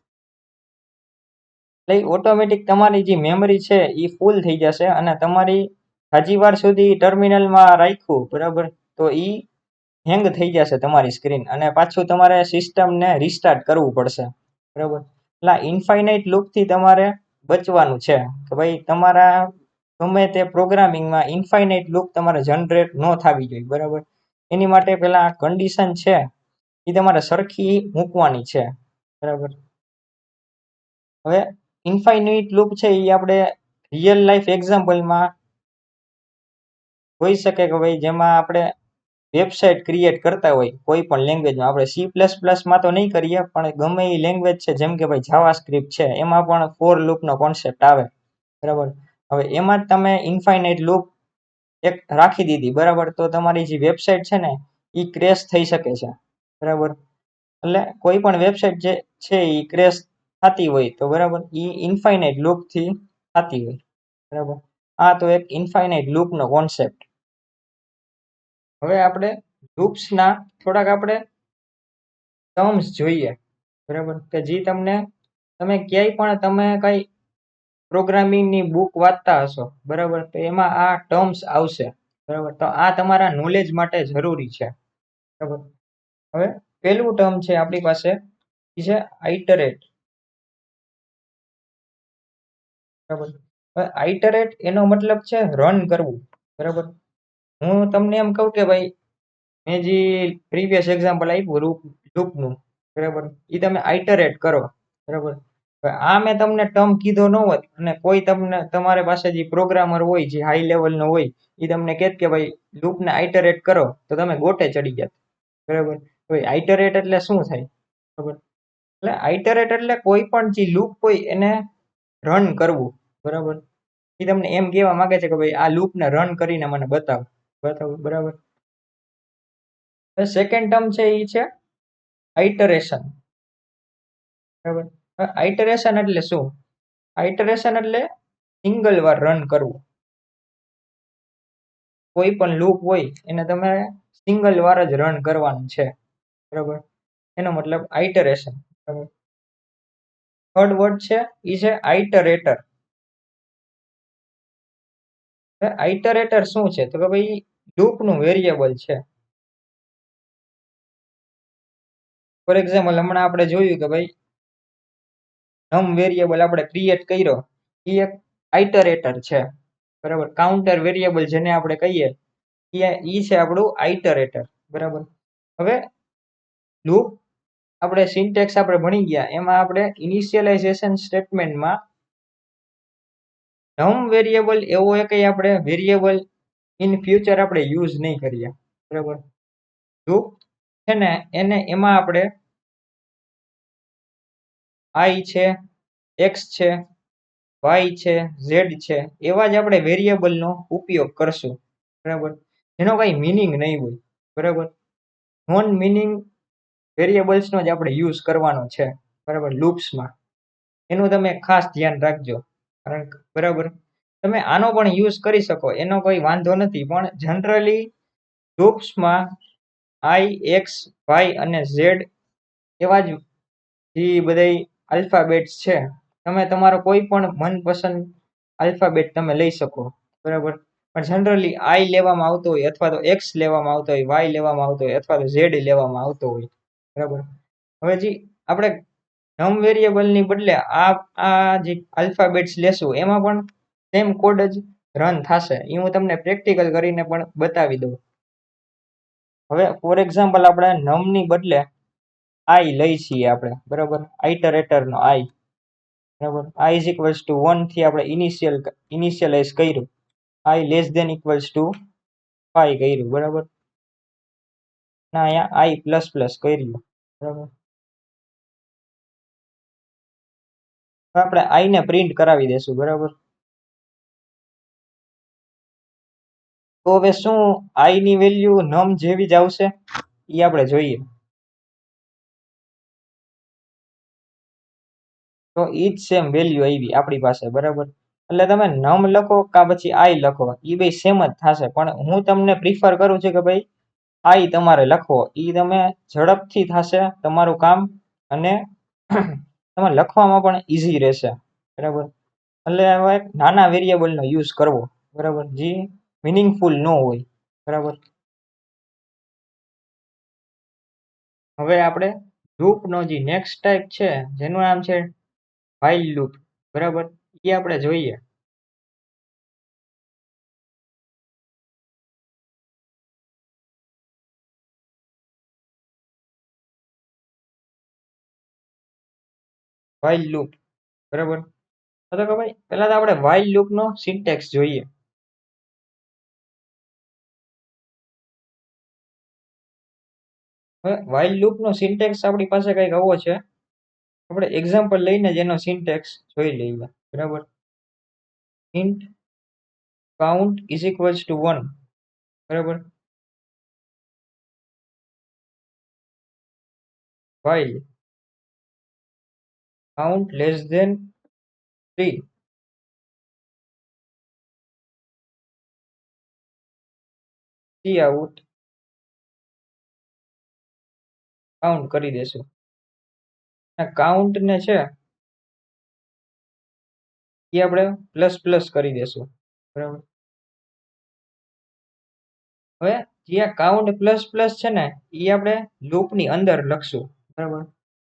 એટલે ઓટોમેટિક તમારી જે મેમરી છે એ ફૂલ થઈ જશે અને તમારી હજી વાર સુધી ટર્મિનલમાં રાખ્યું, બરાબર, તો ઈ હેંગ થઈ જશે તમારી સ્ક્રીન અને પાછું તમારે સિસ્ટમને રિસ્ટાર્ટ કરવું પડશે, બરાબર. એટલે ઇન્ફાઇનાઇટ લૂપથી તમારે બચવાનું છે કે ભાઈ તમારા ગમે તે પ્રોગ્રામિંગમાં ઇન્ફાઇનાઇટ લૂપ તમારે જનરેટ ન થવી જોઈએ, બરાબર. એની માટે પેલા કન્ડિશન છે એ તમારે સરખી મૂકવાની છે, બરાબર. હવે ઇન્ફાઇનાઇટ લૂપ છે એ આપણે રિયલ લાઈફ એક્ઝામ્પલમાં હોઈ શકે કે ભાઈ જેમાં આપણે વેબસાઇટ ક્રિએટ કરતા હોય કોઈ પણ લેંગ્વેજમાં, આપણે C++માં તો નહીં કરીએ પણ ગમે એ લેંગ્વેજ છે જેમ કે ભાઈ જાવાસ્ક્રિપ્ટ છે એમાં પણ ફોર લૂપનો કોન્સેપ્ટ આવે, બરાબર. હવે એમાં જ તમે ઇન્ફાઇનાઇટ લૂપ એક રાખી દીધી, બરાબર, તો તમારી જે વેબસાઇટ છે ને એ ક્રેશ થઈ શકે છે, બરાબર. એટલે કોઈ પણ વેબસાઇટ જે છે એ ક્રેશ થતી હોય તો બરાબર એ ઇન્ફાઇનાઇટ લૂપથી થતી હોય, બરાબર. આ તો એક ઇન્ફાઇનાઇટ લૂપનો કોન્સેપ્ટ. હવે આપણે લૂપ્સના થોડાક આપણે ટર્મ્સ જોઈએ, બરાબર, કે જે તમને તમે ક્યાંય પણ તમે કઈ પ્રોગ્રામિંગની બુક વાંચતા હશો, બરાબર, તો એમાં આ ટર્મ્સ આવશે, બરાબર. તો આ તમારા નોલેજ માટે જરૂરી છે, બરાબર. હવે પહેલું ટર્મ છે આપણી પાસે એ છે આઇટરેટ, બરાબર. હવે આઇટરેટ એનો મતલબ છે રન કરવું, બરાબર. હું તમને એમ કહું કે ભાઈ મેં જે પ્રીવિયસ એક્ઝામ્પલ આપ્યું લૂપનું, બરાબર, એ તમે આઇટરેટ કરો, બરાબર. આ મેં તમને ટર્મ કીધો ન હોત અને કોઈ તમને તમારી પાસે જે પ્રોગ્રામર હોય જે હાઈ લેવલનો હોય એ તમને કહેત કે ભાઈ લૂપને આઇટરેટ કરો તો તમે ગોટે ચડી જાત, બરાબર. તો આઇટરેટ એટલે શું થાય, બરાબર. એટલે આઇટરેટ એટલે કોઈ પણ જે લૂપ હોય એને રન કરવું, બરાબર. એ તમને એમ કહેવા માંગે છે કે ભાઈ આ લૂપને રન કરીને મને બતાવો, બરાબર. સેકન્ડ ટર્મ છે એ છે આઇટરેશન, બરાબર. આઇટરેશન એટલે શું? આઇટરેશન એટલે સિંગલ વાર રન કરવું. કોઈ પણ લૂપ હોય એને તમે સિંગલ વાર જ રન કરવાનું છે, બરાબર. એનો મતલબ આઇટરેશન, બરાબર. થર્ડ વર્ડ છે એ છે આઇટરેટર. આઇટરેટર શું છે તો કે ભાઈ લૂપનું વેરિયેબલ છે. ફોર એક્ઝામ્પલ હમણાં આપણે જોયું કે ભાઈ નમ વેરિયેબલ આપણે ક્રિએટ કર્યો એ એક આઇટરેટર છે, બરાબર. કાઉન્ટર વેરિયેબલ જેને આપણે કહીએ એ છે આપણું આઇટરેટર, બરાબર. હવે લૂપ આપણે સિન્ટેક્સ આપણે ભણી ગયા એમાં આપણે ઇનિશિયલાઇઝેશન સ્ટેટમેન્ટમાં નમ વેરિયેબલ એવો એક આપણે વેરિયેબલ ઇન ફ્યુચર આપણે યુઝ નહીં કરીએ, બરાબર. લૂપ છે ને એને એમાં આપણે આઈ છે, એક્સ છે, વાય છે, ઝેડ છે એવા જ આપણે વેરિયેબલનો ઉપયોગ કરશું, બરાબર. એનો કઈ મિનિંગ નહીં હોય, બરાબર. નોન મિનિંગ વેરિયેબલ્સનો જ આપણે યુઝ કરવાનો છે, બરાબર, લૂપ્સમાં. એનું તમે ખાસ ધ્યાન રાખજો, કારણ કે બરાબર તમે આનો પણ યુઝ કરી શકો એનો કોઈ વાંધો નથી, પણ જનરલી લૂપ્સમાં આઈ, એક્સ, વાય અને ઝેડ એવા જ જે બધા આલ્ફાબેટ્સ છે તમે તમારો કોઈ પણ મનપસંદ આલ્ફાબેટ તમે લઈ શકો, બરાબર. પણ જનરલી આઈ લેવામાં આવતો હોય અથવા તો એક્સ લેવામાં આવતો હોય, વાય લેવામાં આવતો હોય અથવા તો ઝેડ લેવામાં આવતો હોય, બરાબર. હવે જે આપણે નમ વેરિયેબલની બદલે આ જે આલ્ફાબેટ્સ લેશું એમાં પણ સેમ કોડ જ રન થશે. એ હું તમને પ્રેક્ટિકલ કરીને પણ બતાવી દઉં. હવે ફોર એક્ઝામ્પલ આપણે નમની બદલે આઈ લઈ છીએ આપણે, બરાબર, આઇટરેટરનો આઈ, બરાબર. આઈ ઇઝ ઇક્વલ્સ ટુ 1 થી આપણે ઇનિશિયલાઇઝ કર્યું, આઈ લેસ ધેન ઇક્વલ્સ ટુ 5 કર્યું, બરાબર. ના અહીંયા આઈ પ્લસ પ્લસ કર્યું, બરાબર. આપણે આઈને પ્રિન્ટ કરાવી દેશું, બરાબર. તો હવે શું આઈ ની વેલ્યુ નમ જેવી જ આવશે એ આપણે જોઈએ. તો ઈ જ સેમ વેલ્યુ આવી આપણી પાસે, બરાબર. એટલે તમે નમ લખો કા પછી આઈ લખો એ બે સેમ જ થશે, પણ હું તમને પ્રિફર કરું છું કે ભાઈ આ ઈ તમારે લખવો. ઈ તમે ઝડપથી થશે તમારું કામ અને તમારે લખવામાં પણ ઈઝી રહેશે. બરાબર. એટલે હવે નાના વેરિયેબલનો યુઝ કરવો. બરાબર. જે મિનિંગફુલ ન હોય. બરાબર. હવે આપણે લૂપનો જે નેક્સ્ટ ટાઈપ છે જેનું નામ છે while લૂપ. બરાબર. એ આપણે જોઈએ. while loop. બરાબર. તો કે ભાઈ પહેલા તો આપણે while લૂપનો સિન્ટેક્સ જોઈએ. હવે while લૂપનો સિન્ટેક્સ આપણી પાસે કંઈક આવો છે. આપણે એક્ઝામ્પલ લઈને જ એનો સિન્ટેક્સ જોઈ લઈએ. બરાબર. int count is equals to 1. બરાબર. while count less than 3. cout count કરી દેશું. કાઉન્ટ ને છે એ આપણે પ્લસ પ્લસ કરી દેશું. બરાબર. હવે જે કાઉન્ટ પ્લસ પ્લસ છે ને એ આપણે લૂપની અંદર લખશું. બરાબર.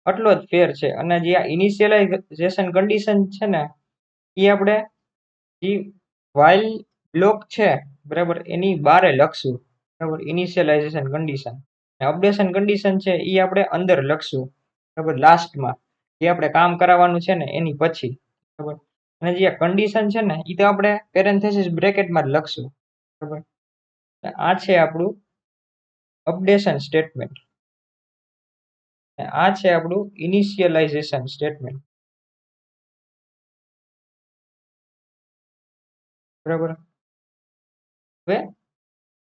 આટલો જ ફેર છે. અને જે ઇનિશિયલાઇઝેશન કન્ડિશન છે ને એ આપણે જે while બ્લોક છે બરાબર એની બારે લખશું. બરાબર. ઇનિશિયલાઇઝેશન કન્ડિશન અપડેશન કન્ડિશન છે એ આપણે અંદર લખશું. બરાબર. લાસ્ટમાં જે આપણે કામ કરાવવાનું છે ને એની પછી. બરાબર. અને જે કન્ડિશન છે ને એ તો આપણે પેરેન્થેસિસ બ્રેકેટમાં જ લખશું. બરાબર. આ છે આપણું અપડેશન સ્ટેટમેન્ટ. આ છે આપણું ઇનિશિયલાઇઝેશન સ્ટેટમેન્ટ. બરાબર. હવે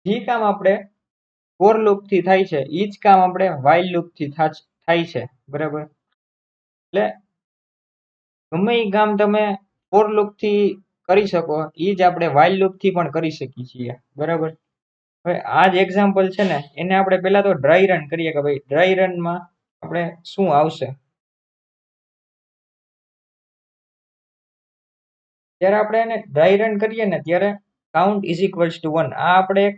જે કામ આપણે ફોર લૂપ થી થાય છે એ જ કામ આપણે while લૂપ થી થાય છે. બરાબર. એટલે ગમે એ કામ તમે ફોર લૂપ થી કરી શકો એ જ આપણે while લૂપ થી પણ કરી શકીએ છીએ. બરાબર. હવે આ જ એક્ઝામ્પલ છે ને એને આપણે પહેલા તો ડ્રાય રન કરીએ કે ભાઈ ડ્રાય રનમાં આપણે શું આવશે. જ્યારે આપણે એને ડ્રાય રન કરીએ ને ત્યારે કાઉન્ટ ઇઝ ઇક્વલ્સ ટુ 1 આ આપણે એક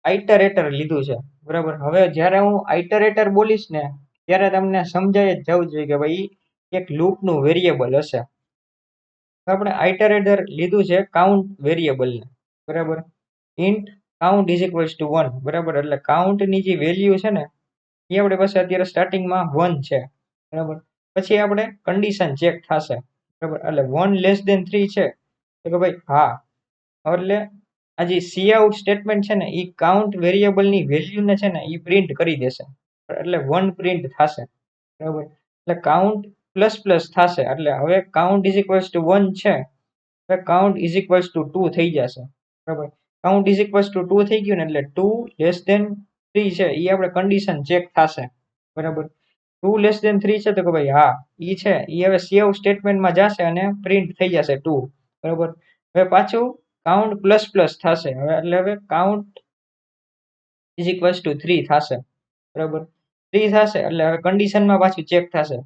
આઇટરેટર લીધું છે. બરાબર. હવે જ્યારે હું આઇટરેટર બોલીશ ને ત્યારે તમને સમજાય જ જવું જોઈએ કે ભાઈ એક લૂપનું વેરિયેબલ હશે. આપણે આઇટરેટર લીધું છે કાઉન્ટ વેરિયેબલને. બરાબર. Int count is equals two 1. બરાબર. એટલે કાઉન્ટની જે વેલ્યુ છે ને એ આપણી પાસે અત્યારે સ્ટાર્ટિંગમાં 1 છે. બરાબર. પછી આપણે કન્ડિશન ચેક થશે. બરાબર. એટલે 1 લેસ દેન 3 છે તો કે ભાઈ હા. એટલે આ જે કાઉટ સ્ટેટમેન્ટ છે ને એ કાઉન્ટ વેરિયેબલની વેલ્યુને છે ને એ પ્રિન્ટ કરી દેશે. એટલે 1 પ્રિન્ટ થશે. બરાબર. એટલે કાઉન્ટ પ્લસ પ્લસ થશે. એટલે હવે કાઉન્ટ ઇઝ ઇક્વલ્સ ટુ 1 છે હવે કાઉન્ટ ઇઝ ઇક્વલ્સ ટુ 2 થઈ જશે. બરાબર. કાઉન્ટ ઇઝ ઇક્વલ્સ ટુ 2 થઈ ગયું ને એટલે 2 લેસ દેન 3 છે એ આપણે કન્ડિશન ચેક થશે. બરાબર. 2 લેસ દેન 3 છે તો કે ભાઈ હા ઈ છે એ હવે કાઉટ સ્ટેટમેન્ટમાં જશે અને પ્રિન્ટ થઈ જશે 2. બરાબર. હવે પાછું કાઉન્ટ પ્લસ પ્લસ થશે. હવે કાઉન્ટ ઇઝ ઇક્વલ્સ ટુ 3 થશે. બરાબર. 3 થશે એટલે હવે કન્ડિશનમાં પાછું ચેક થશે.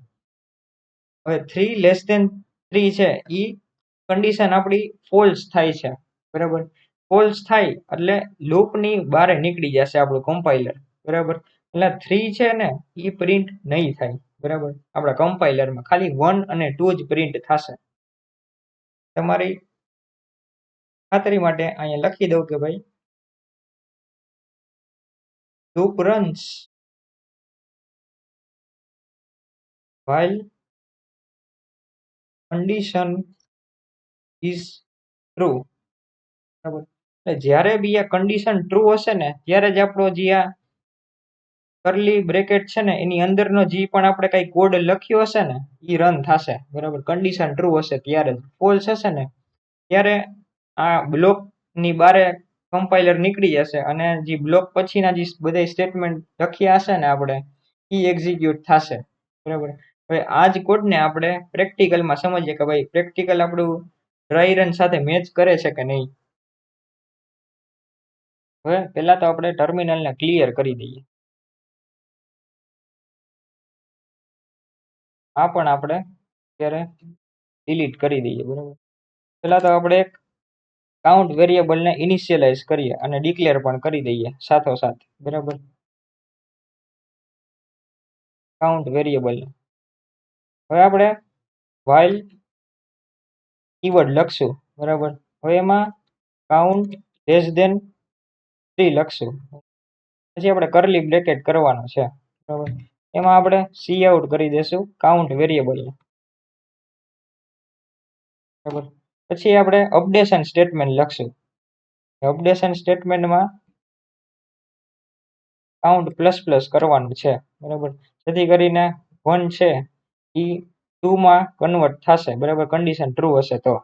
હવે 3 લેસ દેન 3 છે ઈ કન્ડિશન આપણી ફોલ્સ થાય છે. બરાબર. ફોલ્સ થાય એટલે લૂપની બહાર નીકળી જશે આપણું કમ્પાઇલર. બરાબર. એટલે 3 છે ને ઈ પ્રિન્ટ નહીં થાય. બરાબર. આપણા કમ્પાઇલરમાં ખાલી 1 અને 2 જ પ્રિન્ટ થશે. તમારી ખાતરી માટે અહીંયા લખી દઉં કે ભાઈ loop runs while condition is true. બરાબર. એટલે જ્યારે બી આ કન્ડિશન ટ્રુ હશે ને ત્યારે જ આપણો જે આ કરલી બ્રેકેટ છે ને એની અંદરનો જે પણ આપણે કઈ કોડ લખ્યો હશે ને એ રન થશે. બરાબર. કન્ડિશન ટ્રુ હશે ત્યારે જ. ફોલ્સ હશે ને ત્યારે આ બ્લોક ની બારે કમ્પાઇલર નીકળી જશે અને જે બ્લોક પછીના જે બધા સ્ટેટમેન્ટ લખ્યા હશે ને આપણે એ એક્ઝિક્યુટ થશે. બરાબર. હવે આ જ કોડને આપણે પ્રેક્ટિકલમાં સમજીએ કે ભાઈ પ્રેક્ટિકલ આપણું ડ્રાય રન સાથે મેચ કરે છે કે નહીં. હવે પહેલા તો આપણે ટર્મિનલને ક્લિયર કરી દઈએ. આ પણ આપણે અત્યારે ડિલીટ કરી દઈએ. બરાબર, પહેલા તો આપણે એક કાઉન્ટ વેરિયેબલને ઇનિશિયલાઇઝ કરીએ અને ડિક્લેર પણ કરી દઈએ સાથોસાથ. બરાબર, કાઉન્ટ વેરિયેબલને હવે આપણે while કીવર્ડ લખશું. બરાબર, હવે એમાં કાઉન્ટ લેસ ધેન 3 લખશું. પછી આપણે કર્લી બ્રેકેટ કરવાનો છે. બરાબર, એમાં આપણે સી આઉટ કરી દેશું કાઉન્ટ વેરિયેબલ. બરાબર, પછી આપણે અપડેશન સ્ટેટમેન્ટ લખશું. અપડેશન સ્ટેટમેન્ટમાં કાઉન્ટ પ્લસ પ્લસ કરવાનું છે. બરાબર, જેથી કરીને 1 છે એ 2 માં કન્વર્ટ થશે. બરાબર, કન્ડિશન ટ્રુ હશે તો.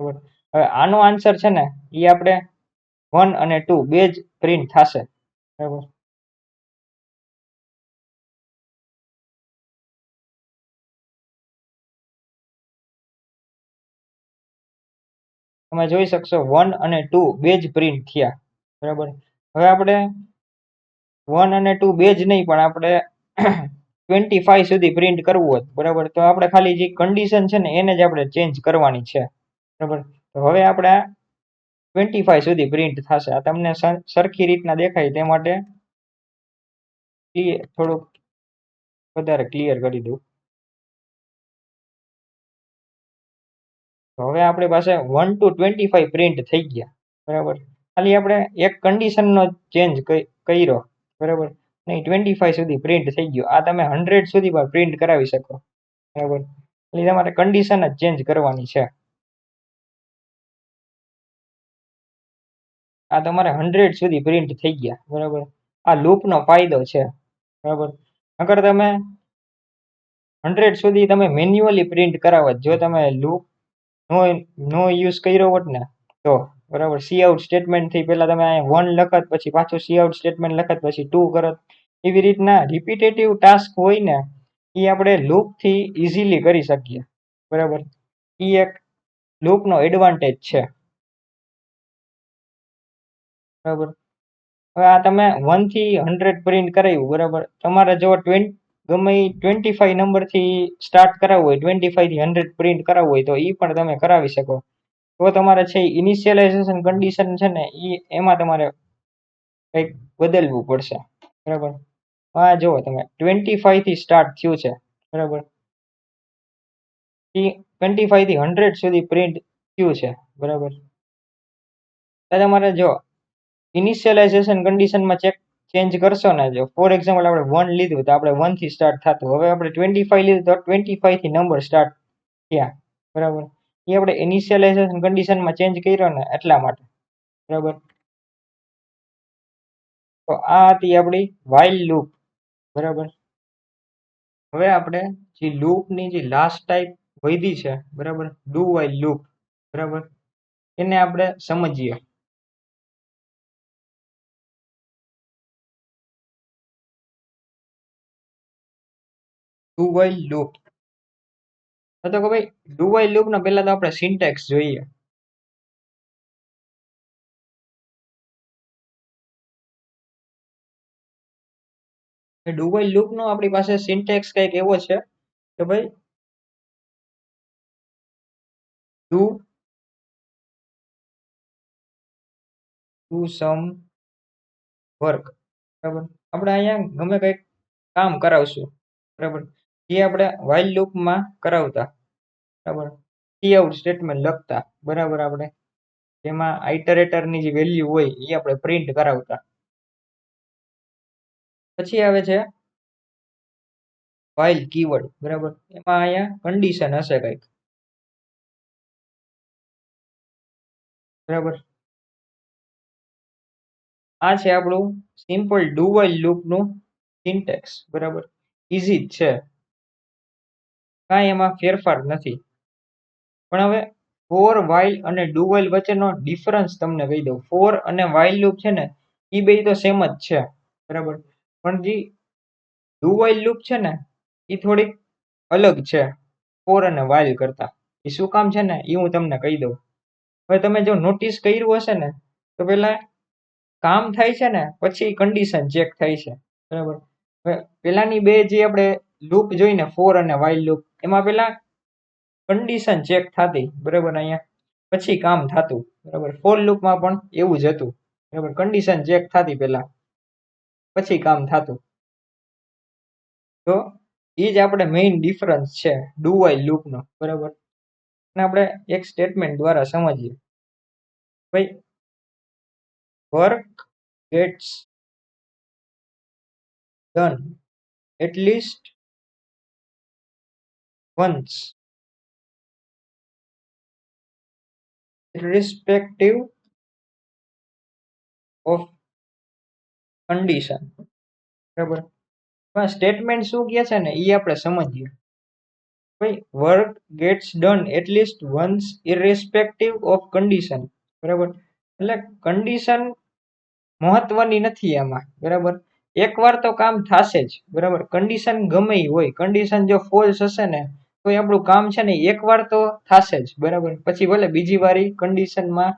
બરાબર, હવે આનો આન્સર છે ને એ આપણે 1 અને 2 બે જ પ્રિન્ટ થશે. બરાબર, તમે જોઈ શકશો 1 અને 2 બે જ પ્રિન્ટ થયા. બરાબર, હવે આપણે 1 અને 2 બે જ નહીં પણ આપણે 25 સુધી પ્રિન્ટ કરવું હોય. બરાબર, તો આપણે ખાલી જે કન્ડિશન છે ને એને જ આપણે ચેન્જ કરવાની છે. બરાબર, તો હવે આપણે 25 સુધી પ્રિન્ટ થશે. આ તમને સરખી રીતના દેખાય તે માટે થોડુંક વધારે ક્લિયર કરી દઉં. તો હવે આપણી પાસે 1 to 25 પ્રિન્ટ થઈ ગયા. બરાબર, ખાલી આપણે એક કન્ડિશનનો ચેન્જ કર્યો. બરાબર, નહીં 25 સુધી પ્રિન્ટ થઈ ગયો. આ તમે 100 સુધી પણ પ્રિન્ટ કરાવી શકો. બરાબર, એટલે તમારે કન્ડિશન જ ચેન્જ કરવાની છે. આ તમારે 100 સુધી પ્રિન્ટ થઈ ગયા. બરાબર, આ લૂપનો ફાયદો છે. બરાબર, અગર તમે 100 સુધી તમે મેન્યુઅલી પ્રિન્ટ કરાવત, જો તમે લૂપ નો યુઝ કર્યો હોત ને તો. બરાબર, સી આઉટ સ્ટેટમેન્ટ થી પહેલા તમે 1 લખત, પછી પાછું સી આઉટ સ્ટેટમેન્ટ લખત, પછી 2 કરત. એવી રીતના રિપીટેટિવ ટાસ્ક હોય ને એ આપણે લૂપ થી ઇઝીલી કરી શકીએ. બરાબર, એ એક લૂપનો એડવાન્ટેજ છે. બરાબર, હવે આ તમે 1 થી 100 પ્રિન્ટ કરાવ્યું. બરાબર, તમારે જો ગમે 25 નંબર થી સ્ટાર્ટ કરાવવું હોય, 25 થી 100 પ્રિન્ટ કરાવવું હોય તો એ પણ તમે કરાવી શકો. તો તમારે છે ઇનિશિયલાઇઝેશન કન્ડિશન છે ને એમાં તમારે કંઈક બદલવું પડશે. બરાબર, આ જુઓ તમે 25 થી સ્ટાર્ટ થયું છે. બરાબર, 25 થી 100 સુધી પ્રિન્ટ થયું છે. બરાબર, તમારે જો ઇનિશિયલાઇઝેશન કન્ડિશનમાં ચેન્જ કરશો ને, જો ફોર એક્ઝામ્પલ આપણે 1 લીધું તો આપણે 1 થી સ્ટાર્ટ થતું. હવે આપણે 25 લીધું તો 25 થી નંબર સ્ટાર્ટ થયા. બરાબર, એ આપણે ઇનિશિયલાઇઝેશન કન્ડિશનમાં ચેન્જ કર્યો ને એટલા માટે. બરાબર, તો આ હતી આપણી while લૂપ. બરાબર, હવે આપણે જે લૂપની જે લાસ્ટ ટાઈપ વધી છે. બરાબર, ડુ while લૂપ. બરાબર, એને આપણે સમજીએ. ડુ while લૂપ તો કે ભાઈ ડુ while લૂપ ના પહેલા તો આપણે સિન્ટેક્સ જોઈએ. ડુ while લૂપ નો આપણી પાસે સિન્ટેક્સ કંઈક એવો છે કે ભાઈ ડુ સમ વર્ક. બરાબર, આપણે અહીંયા ગમે કંઈક કામ કરાવશું. બરાબર, જે આપણે while લૂપમાં કરાવતા. બરાબર, સી આઉટ સ્ટેટમેન્ટ લખતા. બરાબર, આપણે જેમાં આઇટરેટરની જે વેલ્યુ હોય એ આપણે પ્રિન્ટ કરાવતા. પછી આવે છે while કીવર્ડ. બરાબર, એમાં અહીંયા કન્ડિશન હશે કંઈક. બરાબર, આ છે આપણું સિમ્પલ ડુ while લૂપનું સિન્ટેક્સ. બરાબર, ઈઝી જ છે, કાંઈ એમાં ફેરફાર નથી. પણ હવે ફોર while અને ડુ while વચ્ચેનો ડિફરન્સ તમને કહી દઉં. ફોર અને while લૂપ છે ને એ બે તો સેમ જ છે. બરાબર, પણ જે ડુ while લૂપ છે ને એ થોડીક અલગ છે ફોર અને while કરતા. એ શું કામ છે ને એ હું તમને કહી દઉં. હવે તમે જો નોટિસ કર્યું હશે ને તો પેલા કામ થાય છે ને પછી કન્ડિશન ચેક થાય છે, બરાબર. હવે પેલાની બે જે આપણે લૂપ જોઈને ફોર અને વાઇલ લૂપ, એમાં પેલા કન્ડિશન ચેક થતી, બરાબર. અહીંયા પછી કામ થતું, બરાબર. ફોર લૂપમાં પણ એવું જ હતું, બરાબર. કન્ડિશન ચેક થતી પેલા, પછી કામ થતું. તો એ જ આપણે મેઇન ડિફરન્સ છે ડુ વાઇલ લૂપનો, બરાબર. અને આપણે એક સ્ટેટમેન્ટ દ્વારા સમજીએ. ભાઈ, work gets done at least once irrespective of condition, બરાબર. સ્ટેટમેન્ટ શું કહે છે ને એ આપણે સમજીએ. ભાઈ, work gets done at least once irrespective of condition, બરાબર. એટલે કન્ડિશન મહત્વની નથી એમાં, બરાબર. એકવાર તો કામ થશે જ, બરાબર. કન્ડિશન ગમે ઈ હોય, કન્ડિશન જો ફોલ્સ હશે ને તો આપણું કામ છે ને એકવાર તો થશે જ, બરાબર. પછી ભલે બીજી વારી કન્ડિશનમાં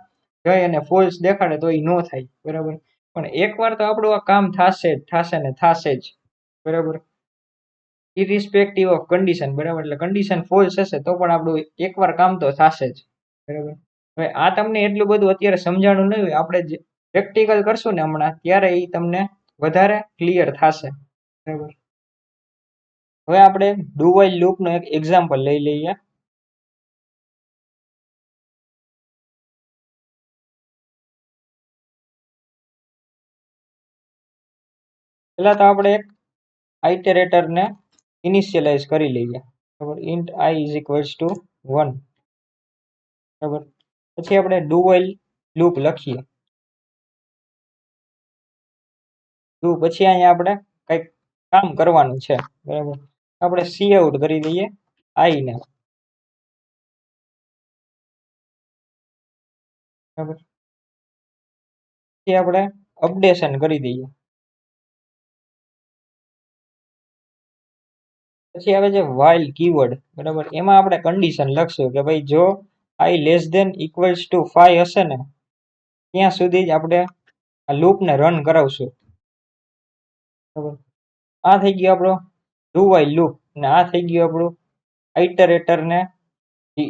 જઈ અને ફોલ્સ દેખાડે તો એ નો થાય, બરાબર. પણ એકવાર તો આપણું આ કામ થશે જ, થશે ને થશે જ, બરાબર. ઇરિસ્પેક્ટિવ ઓફ કન્ડિશન, બરાબર. એટલે કન્ડિશન ફોલ્સ હશે તો પણ આપણું એકવાર કામ તો થશે જ, બરાબર. હવે આ તમને એટલું બધું અત્યારે સમજાણું નહીં હોય, આપણે જે પ્રેક્ટિકલ કરશું ને હમણાં ત્યારે એ તમને વધારે ક્લિયર થશે, બરાબર. હવે આપણે ડુ વાઇલ લૂપનો એક એક્ઝામ્પલ લઈ લઈએ. પેલા તો આપણે એક આઇટરેટરને ઇનિશિયલાઇઝ કરી લઈએ, બરાબર. Int I is equals to 1, બરાબર. પછી આપણે ડુ વાઇલ લૂપ લખીએ. પછી અહીંયા આપણે કંઈક કામ કરવાનું છે, બરાબર. આપણે સી આઉટ કરી દઈએ I ને, બરાબર. પછી આપણે અપડેશન કરી દઈએ. પછી આવે છે while કીવર્ડ, બરાબર. એમાં આપણે કન્ડિશન લખશું કે ભાઈ જો I less than equals to 5 હશે ને ત્યાં સુધી જ આપણે આ લૂપને રન કરાવશું, બરાબર. આ થઈ ગયું આપણો ડુ વાઇલ લૂપ ને આ થઈ ગયું આપણું આઇટરેટરને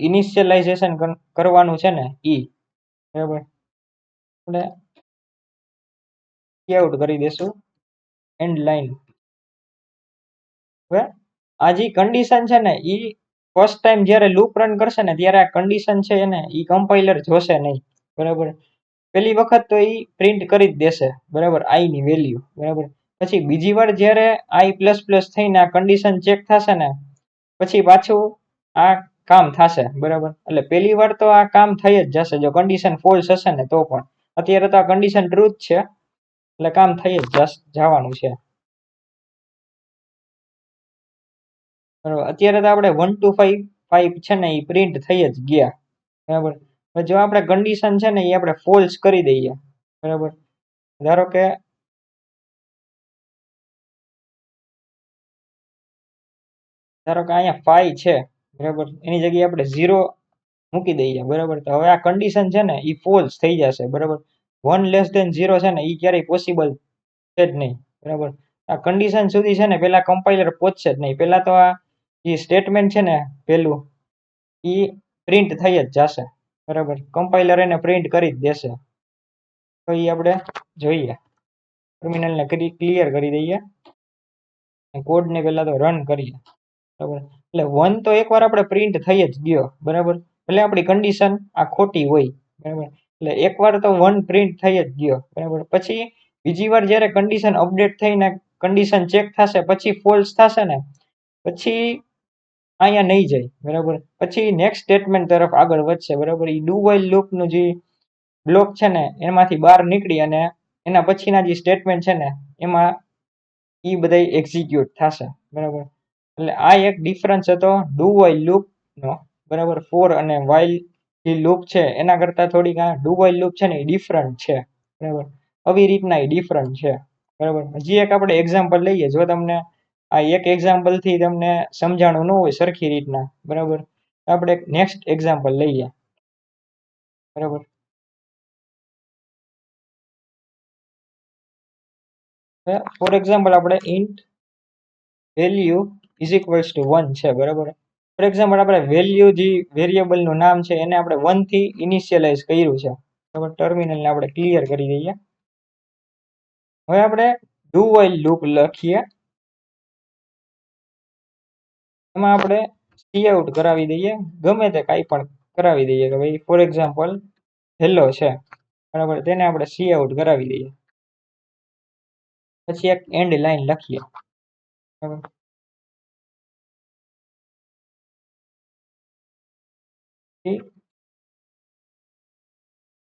ઇનિશિયલાઇઝેશન કરવાનું છે ને ઈ, બરાબર. આપણે આઉટ કરી દેશું એન્ડ લાઈન. હવે આ જે કન્ડિશન છે ને ઈ ફર્સ્ટ ટાઈમ જ્યારે લૂપ રન કરશે ને ત્યારે આ કન્ડિશન છે એને ઈ કમ્પાઇલર જોશે નહીં, બરાબર. પહેલી વખત તો ઈ પ્રિન્ટ કરી જ દેશે, બરાબર, આઈ ની વેલ્યુ, બરાબર. પછી બીજી વાર જ્યારે I++ થઈને આ કન્ડિશન ચેક થશે ને પછી પાછું આ કામ થશે, બરાબર. એટલે પહેલી વાર તો આ કામ થઈ જ જશે જો કન્ડિશન ફોલ્સ હશે ને તો પણ. અત્યારે તો આ કન્ડિશન ટ્રુ જ છે એટલે કામ થઈ જ જવાનું છે, બરાબર. અત્યારે તો આપણે 1 to 5 છે ને એ પ્રિન્ટ થઈ જ ગયા, બરાબર. જો આપણે કન્ડિશન છે ને એ આપણે ફોલ્સ કરી દઈએ, બરાબર. ધારો કે અહીંયા 5 છે, બરાબર. એની જગ્યાએ આપણે 0 મૂકી દઈએ, બરાબર. તો હવે આ કન્ડિશન છે ને એ ફોલ્સ થઈ જશે, બરાબર. 1 લેસ ધેન 0 છે ને એ ક્યારેય પોસિબલ છે જ નહીં, બરાબર. આ કન્ડિશન સુધી છે ને પેલા કમ્પાઇલર પહોંચશે જ નહીં. પેલા તો આ જે સ્ટેટમેન્ટ છે ને પેલું એ પ્રિન્ટ થઈ જ જશે, બરાબર. કમ્પાઇલર એને પ્રિન્ટ કરી જ દેશે. તો એ આપણે જોઈએ. ટર્મિનલને ક્લિયર કરી દઈએ, કોડને પેલા તો રન કરીએ, બરાબર. એટલે 1 તો એકવાર આપણે પ્રિન્ટ થઈ જ ગયો, બરાબર. એટલે આપણી કન્ડિશન આ ખોટી હોય, બરાબર. એટલે એકવાર તો 1 પ્રિન્ટ થઈ જ ગયો, બરાબર. પછી બીજી વાર જ્યારે કન્ડિશન અપડેટ થઈને કન્ડિશન ચેક થશે પછી ફોલ્સ થશે ને પછી અહીંયા નહીં જાય, બરાબર. પછી નેક્સ્ટ સ્ટેટમેન્ટ તરફ આગળ વધશે, બરાબર. એ ડુ વાઇલ લૂપનું જે બ્લોક છે ને એમાંથી બહાર નીકળી અને એના પછીના જે સ્ટેટમેન્ટ છે ને એમાં એ બધા એક્ઝિક્યુટ થશે, બરાબર. એટલે આ એક ડિફરન્સ હતો ડુ વાઇલ લૂપનો, બરાબર. ફોર અને વાઇલ જે લૂપ છે એના કરતાં થોડીક આ ડુ વાઇલ લૂપ છે ને એ ડિફરન્ટ છે, બરાબર. આવી રીતના એ ડિફરન્ટ છે, બરાબર. હજી એક આપણે એક્ઝામ્પલ લઈએ. જો તમને આ એક એક્ઝામ્પલ થી તમને સમજાણું ન હોય સરખી રીતના, બરાબર, આપણે નેક્સ્ટ એક્ઝામ્પલ લઈએ, બરાબર. ફોર એક્ઝામ્પલ આપણે int value is equals two 1 છે, બરાબર. ફોર એક્ઝામ્પલ આપણે વેલ્યુ જે વેરિયેબલનું નામ છે એને આપણે 1 થી ઇનિશિયલાઇઝ કર્યું છે, બરાબર. ટર્મિનલને આપણે ક્લિયર કરી દઈએ. હવે આપણે ડુ વાઇલ લૂપ લખીએ. એમાં આપણે સી આઉટ કરાવી દઈએ, ગમે તે કાંઈ પણ કરાવી દઈએ કે ભાઈ ફોર એક્ઝામ્પલ હેલો છે, બરાબર. તેને આપણે સી આઉટ કરાવી દઈએ. પછી એક એન્ડ લાઈન લખીએ, બરાબર.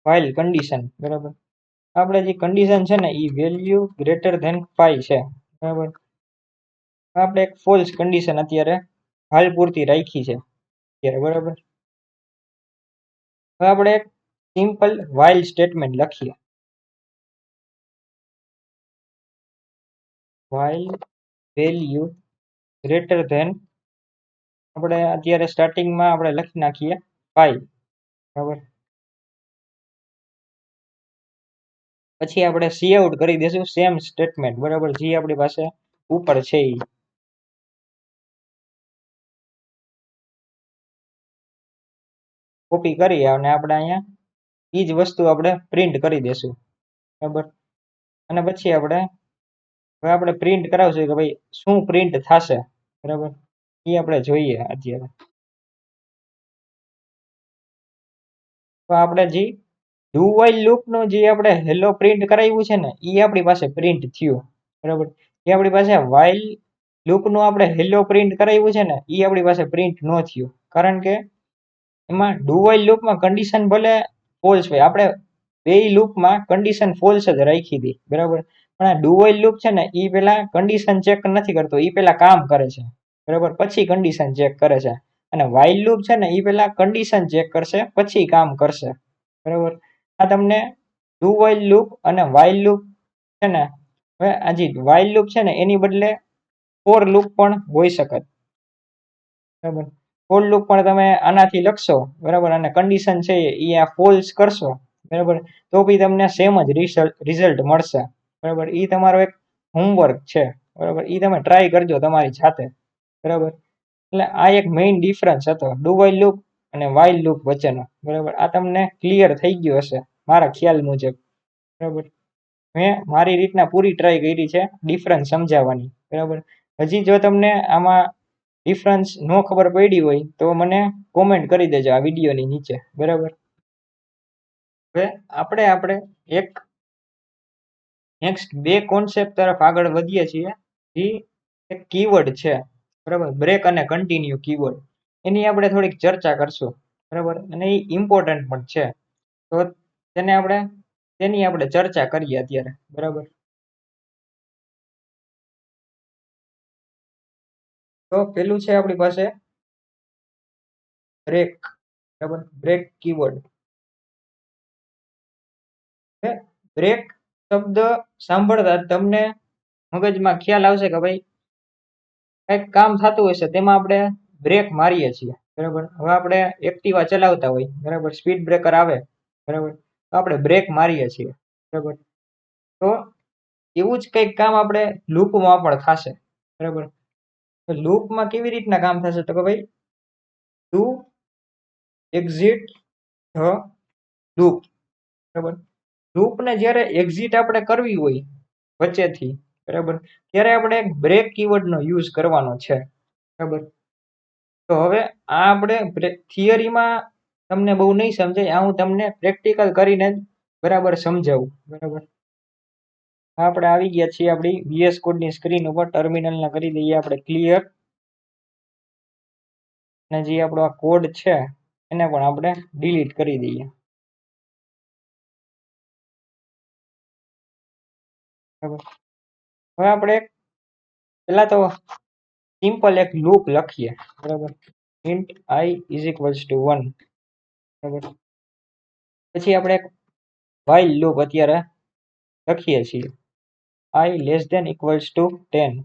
વાઇલ કન્ડિશન, બરાબર. આપણે જે કન્ડિશન છે ને એ વેલ્યુ ગ્રેટર ધેન 5 છે, બરાબર. આપણે એક ફોલ્સ કન્ડિશન અત્યારે હાલ પૂરતી રાખી છે અત્યારે, બરાબર. હવે આપણે એક સિમ્પલ વાઇલ સ્ટેટમેન્ટ લખીએ. વાઇલ વેલ્યુ ગ્રેટર ધેન, આપણે અત્યારે સ્ટાર્ટિંગમાં આપણે લખી નાખીએ 5, બરાબર. પછી આપણે સી આઉટ કરી દઈશું સેમ સ્ટેટમેન્ટ, બરાબર, જે આપણી પાસે ઉપર છે એ. કોપી કરી અને આપણે અહીંયા એ જ વસ્તુ આપણે પ્રિન્ટ કરી દેશું, બરાબર. અને પછી આપણે પ્રિન્ટ કરાવશું કે ભાઈ શું પ્રિન્ટ થશે, બરાબર. એ આપણે જોઈએ અત્યારે. તો આપણે જે ડુ વાઇલ લૂપનું જે આપણે હેલો પ્રિન્ટ કરાવ્યું છે ને એ આપણી પાસે પ્રિન્ટ થયું, બરાબર. એ આપણી પાસે વાઇલ લૂપનું આપણે હેલો પ્રિન્ટ કરાવ્યું છે ને એ આપણી પાસે પ્રિન્ટ ન થયું, કારણ કે એમાં ડુ વાઇલ લૂપમાં કન્ડિશન ભલે ફોલ્સ હોય, આપણે બે લૂપમાં કન્ડિશન ફોલ્સ જ રાખી હતી, બરાબર. પણ આ ડુ વાઇલ લૂપ છે ને એ પેલા કન્ડિશન ચેક નથી કરતો, એ પેલા કામ કરે છે, બરાબર, પછી કન્ડિશન ચેક કરે છે. અને વાઇલ લૂપ છે ને એ પેલા કન્ડિશન ચેક કરશે પછી કામ કરશે, બરાબર. આ તમને ડુ વાઇલ લૂપ અને વાઇલ લૂપ છે ને, હવે આ જે વાઇલ લૂપ છે ને એની બદલે ફોર લૂપ પણ હોઈ શકે, બરાબર. ફોર લૂપ પણ તમે આનાથી લખશો, બરાબર, અને કન્ડિશન છે એ આ ફોલ્સ કરશો, બરાબર, તો બી તમને સેમ જ રિઝલ્ટ મળશે, બરાબર. એ તમારો એક હોમવર્ક છે, બરાબર. એ તમે ટ્રાય કરજો તમારી જાતે, બરાબર. એટલે આ એક મેઇન ડિફરન્સ હતો ડુ વાઇલ લૂપ અને વાઇલ લૂપ વચ્ચેનો, બરાબર. આ તમને ક્લિયર થઈ ગયું હશે મારા ખ્યાલ મુજબ, બરાબર. મેં મારી રીતના પૂરી ટ્રાય કરી છે ડિફરન્સ સમજાવવાની, બરાબર. હજી જો તમને આમાં ડિફરન્સ નો ખબર પડી હોય તો મને કોમેન્ટ કરી દેજો આ વિડીયોની નીચે, બરાબર. હવે આપણે એક નેક્સ્ટ બે કોન્સેપ્ટ તરફ આગળ વધીએ છીએ, જે એક કીવર્ડ છે, બરાબર, બ્રેક અને કન્ટિન્યુ કીવર્ડ. એની આપણે થોડીક ચર્ચા કરશું, બરાબર, અને એ ઇમ્પોર્ટન્ટ પણ છે, તો તેની આપણે ચર્ચા કરીએ અત્યારે, બરાબર. તો પેલું છે આપણી પાસે બ્રેક, બરાબર, બ્રેક કીવર્ડ. બ્રેક શબ્દ સાંભળતા તમને મગજમાં ખ્યાલ આવશે કે ભાઈ કંઈક કામ થતું હશે તેમાં આપણે બ્રેક મારીએ છીએ, બરાબર. હવે આપણે એક્ટિવા ચલાવતા હોય, બરાબર, સ્પીડ બ્રેકર આવે, બરાબર, તો આપણે બ્રેક મારીએ છીએ, બરાબર. તો એવું જ કંઈક કામ આપણે લૂપમાં પણ થશે, બરાબર. તો લૂપમાં કેવી રીતના કામ થશે તો કે ભાઈ ટુ એક્ઝિટ ધ લૂપ, બરાબર. લૂપને જ્યારે એક્ઝિટ આપણે કરવી હોય વચ્ચેથી, બરાબર, ત્યારે આપણે એક બ્રેક કીવર્ડનો યુઝ કરવાનો છે, બરાબર. તો હવે આ આપણે થિયરીમાં તમને બહુ નહીં સમજાય, આ હું તમને પ્રેક્ટિકલ કરીને જ બરાબર સમજાવું, બરાબર. આપણે આવી ગયા છીએ આપણી VS કોડની સ્ક્રીન ઉપર, ટર્મિનલને કરી દઈએ આપણે ક્લિયર, અને જે આપણો આ કોડ છે એને પણ આપણે ડિલીટ કરી દઈએ, બરાબર. હવે આપણે પેલા તો સિમ્પલ એક લૂપ લખીએ, બરાબર, int I is equals to 1, બરાબર. પછી આપણે એક while લૂપ અત્યારે લખીએ છીએ, I less than equals to 10.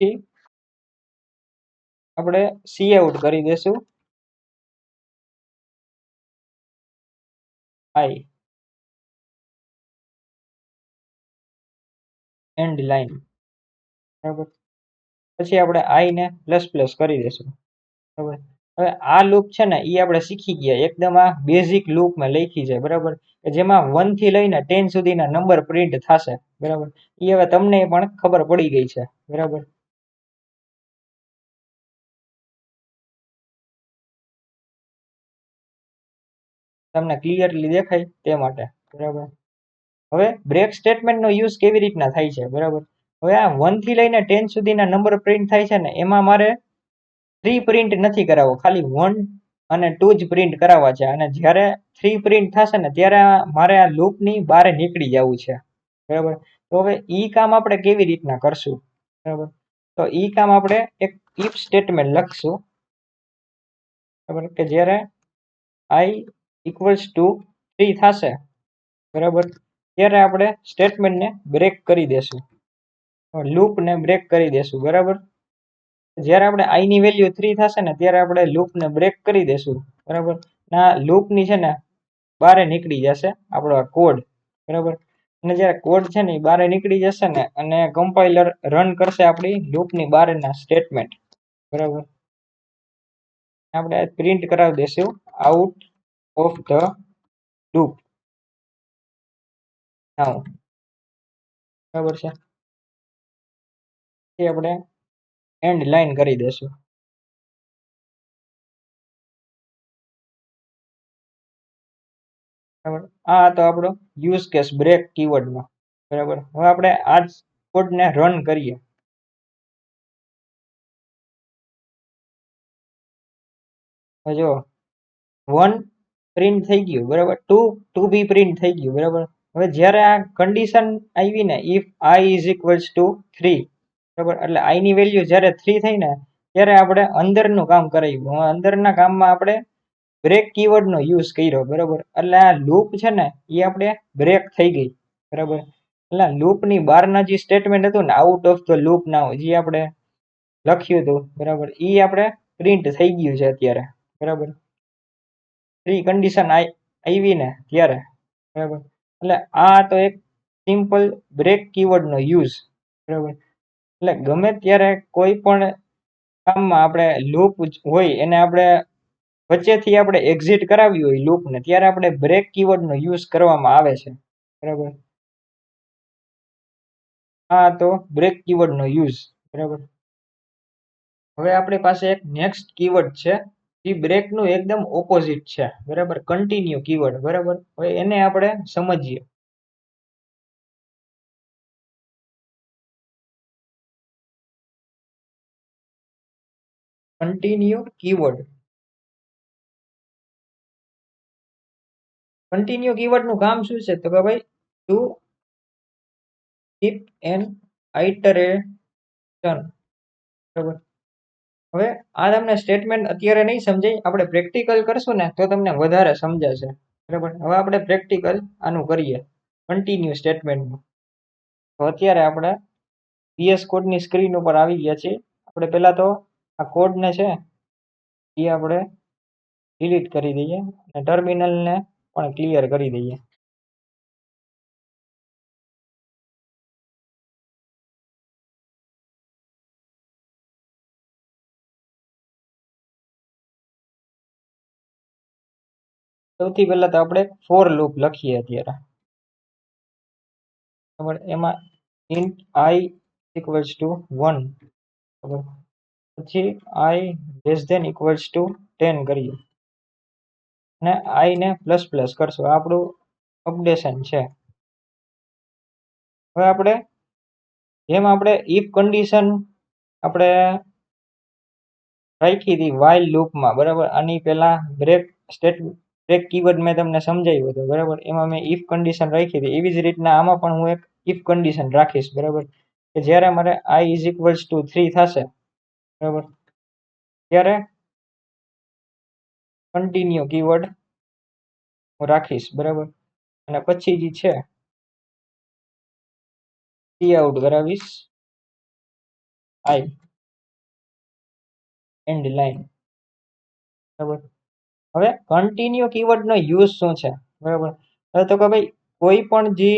પછી આપણે સી આઉટ કરી દેશું I, એન્ડ લાઈન, બરાબર. પછી આપણે આઈ ને પ્લસ પ્લસ કરી દેશું, બરાબર. હવે આ લૂપ છે ને એ આપણે શીખી ગયા, એકદમ આ બેઝિક લૂપમાં લખી છે, બરાબર, કે જેમાં 1 થી લઈને 10 સુધીના નંબર પ્રિન્ટ થશે, બરાબર. એ હવે તમને પણ ખબર પડી ગઈ છે, બરાબર. તમને ક્લિયરલી દેખાય તે માટે, બરાબર. હવે બ્રેક સ્ટેટમેન્ટનો યુઝ કેવી રીતના થાય છે, બરાબર. હવે આ 1 થી લઈને 10 સુધીના નંબર પ્રિન્ટ થાય છે ને, એમાં મારે 3 પ્રિન્ટ નથી કરાવવો, ખાલી 1 અને 2 જ પ્રિન્ટ કરાવવા છે. અને જ્યારે 3 પ્રિન્ટ થશે ને ત્યારે મારે આ લૂપની બહાર નીકળી જવું છે, બરાબર. તો હવે ઈ કામ આપણે કેવી રીતના કરશું, બરાબર. તો ઈ કામ આપણે એક ઇફ સ્ટેટમેન્ટ લખશું, બરાબર, કે જ્યારે આઈ ઇક્વલ્સ ટુ 3 થશે, બરાબર, ત્યારે આપણે સ્ટેટમેન્ટને બ્રેક કરી દેશું, લૂપને બ્રેક કરી દેશું, બરાબર. જ્યારે આપણે આઈ ની વેલ્યુ 3 થશે ને ત્યારે આપણે લૂપને બ્રેક કરી દેશું, બરાબર. ના લૂપની છે ને બહાર નીકળી જશે આપણો આ કોડ, બરાબર. અને જ્યારે કોડ છે ને એ બહાર નીકળી જશે ને અને કમ્પાઇલર રન કરશે આપણી લૂપની બહારના સ્ટેટમેન્ટ, બરાબર. આપણે પ્રિન્ટ કરાવી દેશું આઉટ ઓફ ધ લૂપ નાઉ, બરાબર છે. એ આપણે એન્ડ લાઈન કરી દેશું, બરાબર. આ તો આપણો યુઝ કેસ બ્રેક કીવર્ડનો, બરાબર. હવે આપણે આ જ કોડને રન કરીએ. જો 1 પ્રિન્ટ થઈ ગયું, બરાબર. 2 બી પ્રિન્ટ થઈ ગયું, બરાબર. હવે જ્યારે આ કન્ડિશન આવી ને if I is equals two 3, બરાબર, એટલે આઈ ની વેલ્યુ જ્યારે 3 થઈ ને ત્યારે આપણે અંદરનું કામ કરાવ્યું. અંદરના કામમાં આપણે બ્રેક કીવર્ડનો યુઝ કર્યો, બરાબર. એટલે આ લૂપ છે ને એ આપણે બ્રેક થઈ ગઈ, બરાબર. એટલે લૂપની બહારના જે સ્ટેટમેન્ટ હતું ને આઉટ ઓફ ધ લૂપ નાઉ જે આપણે લખ્યું હતું, બરાબર, એ આપણે પ્રિન્ટ થઈ ગયું છે અત્યારે, બરાબર. 3 કન્ડિશન આવી ને ત્યારે, બરાબર. એટલે આ તો એક સિમ્પલ બ્રેક કીવર્ડનો યુઝ, બરાબર. એટલે ગમે ત્યારે કોઈ પણ કામમાં આપણે લૂપ હોય એને આપણે વચ્ચેથી આપણે એક્ઝિટ કરાવી હોય લૂપને ત્યારે આપણે બ્રેક કીવર્ડનો યુઝ કરવામાં આવે છે, બરાબર. આ તો બ્રેક કીવર્ડનો યુઝ, બરાબર. હવે આપણી પાસે એક નેક્સ્ટ કીવર્ડ છે જે બ્રેકનું એકદમ ઓપોઝિટ છે, બરાબર, કન્ટિન્યુ કીવર્ડ, બરાબર. હવે એને આપણે સમજીએ. કન્ટિન્યુ કીવર્ડ, કન્ટિન્યુ કીવર્ડનું કામ શું છે તો કે ભાઈ ટુ કીપ એન આઇટરેશન, બરાબર. હવે આ તમને સ્ટેટમેન્ટ અત્યારે નહીં સમજાય, આપણે પ્રેક્ટિકલ કરશું ને તો તમને વધારે સમજાશે, બરાબર. હવે આપણે પ્રેક્ટિકલ આનું કરીએ કન્ટિન્યુ સ્ટેટમેન્ટનું. તો અત્યારે આપણે VS કોડની સ્ક્રીન ઉપર આવી ગયા છીએ. આપણે પહેલા તો આ કોડને છે એ આપણે ડિલીટ કરી દઈએ અને ટર્મિનલને પણ ક્લિયર કરી દઈએ. સૌથી પહેલા તો આપણે ફોર લૂપ લખીએ અત્યારે, બરાબર. એમાં ઇન્ટ આઈ ઇક્વલ્સ ટુ 1, બરાબર. પછી આઈ લેસ ધેન ઇક્વલ્સ ટુ 10 કરીએ અને આઈ ને પ્લસ પ્લસ કરશું, આપણું અપડેશન છે. હવે આપણે જેમ આપણે ઇફ કન્ડિશન આપણે રાખી હતી વાઇલ લૂપમાં, બરાબર. આની પહેલા બ્રેક કીવર્ડ મેં તમને સમજાવ્યું હતું, બરાબર. એમાં મેં ઇફ કન્ડિશન રાખી હતી, એવી જ રીતના આમાં પણ હું એક ઇફ કન્ડિશન રાખીશ, બરાબર, કે જ્યારે મારે આઈ ઇઝ ઇક્વલ્સ ટુ 3 થશે, બરાબર, ત્યારે કન્ટિન્યુ કીવર્ડ હું રાખીશ, બરાબર. અને પછી જે છે સી આઉટ કરાવીશ આઈ એન્ડ લાઈન, બરાબર. હવે કન્ટિન્યુ કીવર્ડનો યુઝ શું છે, બરાબર. હવે તો કે ભાઈ કોઈ પણ જે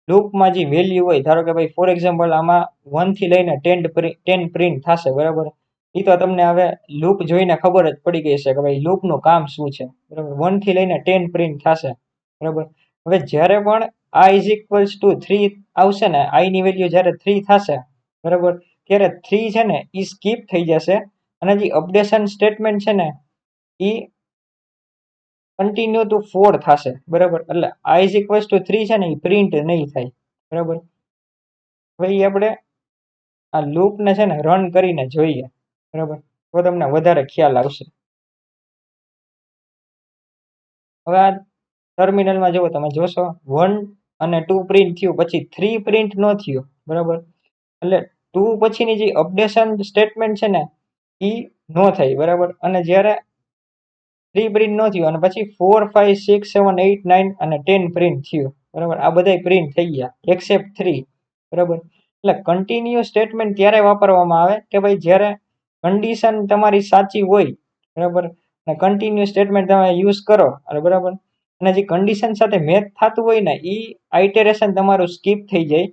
લૂપમાં જે વેલ્યુ હોય, ધારો કે ભાઈ ફોર એક્ઝામ્પલ આમાં 1 થી લઈને 10 પ્રિન્ટ થશે, બરાબર. એ તો તમને હવે લૂપ જોઈને ખબર જ પડી ગઈ છે કે ભાઈ લૂપનું કામ શું છે, બરાબર. 1 થી લઈને 10 પ્રિન્ટ થશે, બરાબર. હવે જ્યારે પણ i ઇઝ ઇક્વલ્સ ટુ 3 આવશે ને, i ની વેલ્યુ જ્યારે 3 થશે, બરાબર, ત્યારે 3 છે ને એ સ્કીપ થઈ જશે અને જે અપડેશન સ્ટેટમેન્ટ છે ને એ કન્ટિન્યુ ટુ 4 થશે, બરાબર. એટલે i ઇઝ ઇક્વલ્સ ટુ 3 છે ને એ પ્રિન્ટ નહીં થાય, બરાબર. હવે એ આપણે આ લૂપને છે ને રન કરીને જોઈએ, બરાબર, તો તમને વધારે ખ્યાલ આવશે. હવે આ ટર્મિનલમાં જુઓ, તમે જોશો 1 અને 2 પ્રિન્ટ થયું, પછી 3 પ્રિન્ટ ન થયું, બરાબર. એટલે 2 પછીની જે અપડેશન સ્ટેટમેન્ટ છે ને એ ન થઈ, બરાબર. અને જ્યારે 3 પ્રિન્ટ ન થયું અને પછી 4 5 6 7 8 9 અને 10 પ્રિન્ટ થયું, બરાબર. આ બધા પ્રિન્ટ થઈ ગયા એક્સેપ્ટ 3, બરાબર. એટલે કન્ટિન્યુ સ્ટેટમેન્ટ ત્યારે વાપરવામાં આવે કે ભાઈ જ્યારે કન્ડિશન તમારી સાચી હોય, બરાબર, અને કન્ટિન્યુ સ્ટેટમેન્ટ તમે યુઝ કરો, બરાબર, અને જે કન્ડિશન સાથે મેચ થતું હોય ને એ આઇટરેશન તમારું સ્કીપ થઈ જાય,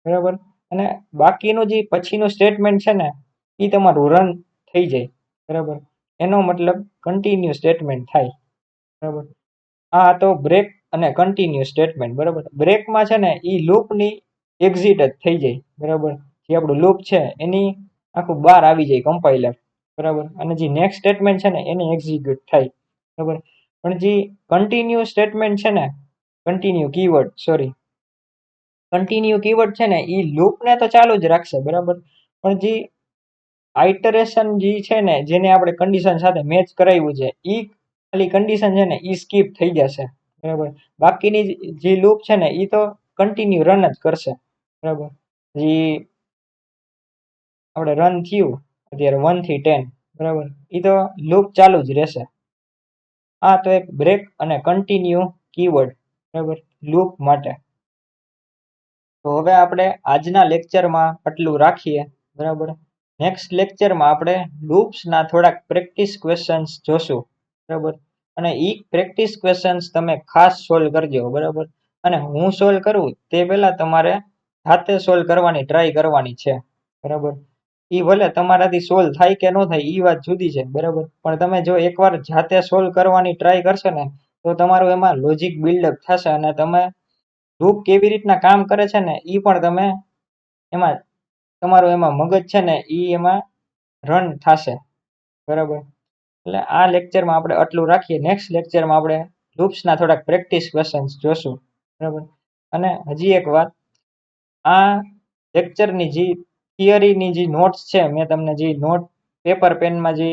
બરાબર. અને બાકીનું જે પછીનું સ્ટેટમેન્ટ છે ને એ તમારું રન થઈ જાય, બરાબર. એનો મતલબ કન્ટિન્યુ સ્ટેટમેન્ટ થાય, બરાબર. આ તો બ્રેક અને કન્ટિન્યુ સ્ટેટમેન્ટ, બરાબર. બ્રેકમાં છે ને એ લૂપની એક્ઝિટ જ થઈ જાય, બરાબર. જે આપણું લૂપ છે એની આખું બહાર આવી જાય કમ્પાઇલર, બરાબર. અને જે નેક્સ્ટ સ્ટેટમેન્ટ છે ને એની એક્ઝિક્યુટ થાય, બરાબર. પણ જે કન્ટિન્યુ સ્ટેટમેન્ટ છે ને, continue keyword, sorry, continue keyword છે ને એ લૂપને તો ચાલુ જ રાખશે, બરાબર. પણ જે આઇટરેશન જે છે ને જેને આપણે કન્ડિશન સાથે મેચ કરાવ્યું છે એ ખાલી કન્ડિશન છે ને એ સ્કીપ થઈ જશે, બરાબર. બાકીની જે લૂપ છે ને એ તો કન્ટિન્યુ રન જ કરશે, બરાબર. જે આપણે રન થયું અત્યારે 1 થી 10, બરાબર, એ તો લૂપ ચાલુ જ રહેશે. આ તો એક બ્રેક અને કન્ટિન્યુ કીવર્ડ, બરાબર, લૂપ માટે. તો હવે આપણે આજના લેક્ચરમાં આટલું રાખીએ, બરાબર. નેક્સ્ટ લેક્ચરમાં આપણે લૂપ્સના થોડાક પ્રેક્ટિસ ક્વેશ્ચન્સ જોશું, બરાબર. અને એ પ્રેક્ટિસ ક્વેશ્ચન્સ તમે ખાસ સોલ્વ કરજો, બરાબર. અને હું સોલ્વ કરું તે પહેલા તમારે જાતે સોલ્વ કરવાની ટ્રાય કરવાની છે, બરાબર. એ ભલે તમારાથી સોલ્વ થાય કે ન થાય એ વાત જુદી છે, બરાબર. પણ તમે જો એકવાર જાતે સોલ્વ કરવાની ટ્રાય કરશો ને તો તમારું એમાં લોજિક બિલ્ડઅપ થશે અને તમે લૂપ કેવી રીતના કામ કરે છે ને એ પણ તમે એમાં તમારું એમાં મગજ છે ને એ એમાં રન થશે, બરાબર. એટલે આ લેક્ચરમાં આપણે આટલું રાખીએ. નેક્સ્ટ લેક્ચરમાં આપણે લૂપ્સના થોડાક પ્રેક્ટિસ ક્વેશ્ચન્સ જોશું, બરાબર. અને હજી એક વાત, આ લેક્ચરની જે થિયરીની જે નોટ્સ છે, મેં તમને જે નોટ પેપર પેનમાં જે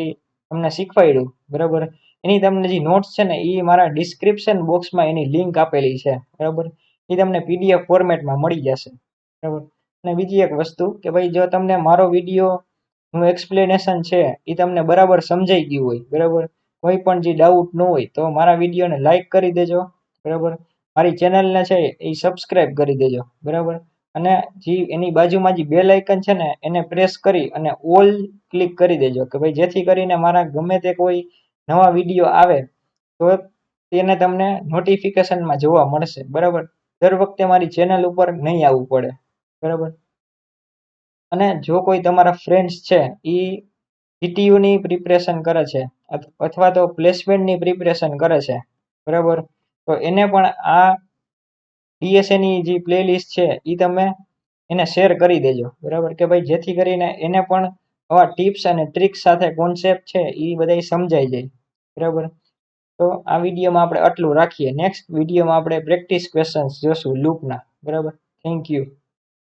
તમને શીખવાડ્યું, બરાબર, એની તમને જે નોટ્સ છે ને એ મારા ડિસ્ક્રિપ્શન બોક્સમાં એની લિંક આપેલી છે, બરાબર. એ તમને PDF ફોર્મેટમાં મળી જશે, બરાબર. અને બીજી એક વસ્તુ કે ભાઈ જો તમને મારો વિડીયો નું એક્સપ્લેનેશન છે એ તમને બરાબર સમજાઈ ગયું હોય, બરાબર, કોઈ પણ જે ડાઉટ ન હોય તો મારા વિડીયોને લાઈક કરી દેજો, બરાબર. મારી ચેનલને છે એ સબસ્ક્રાઇબ કરી દેજો, બરાબર. અને જે એની બાજુમાં જે બેલ આઇકન છે ને એને પ્રેસ કરી અને ઓલ ક્લિક કરી દેજો કે ભાઈ જેથી કરીને મારા ગમે તે કોઈ નવા વિડીયો આવે તો તેને તમને નોટિફિકેશનમાં જોવા મળશે, બરાબર. દર વખતે મારી ચેનલ ઉપર નહીં આવવું પડે, બરાબર. અને જો કોઈ તમારા ફ્રેન્ડ્સ છે એ GTUની પ્રિપરેશન કરે છે અથવા તો પ્લેસમેન્ટની પ્રિપરેશન કરે છે, બરાબર, તો એને પણ આ DSAની જે પ્લેલિસ્ટ છે એ તમે એને શેર કરી દેજો, બરાબર, કે ભાઈ જેથી કરીને એને પણ આવા ટિપ્સ અને ટ્રિક્સ સાથે કોન્સેપ્ટ છે એ બધા સમજાઈ જાય, બરાબર. તો આ વિડીયોમાં આપણે આટલું રાખીએ. નેક્સ્ટ વિડીયોમાં આપણે પ્રેક્ટિસ ક્વેશ્ચન્સ જોશું લૂપના, બરાબર. Thank you.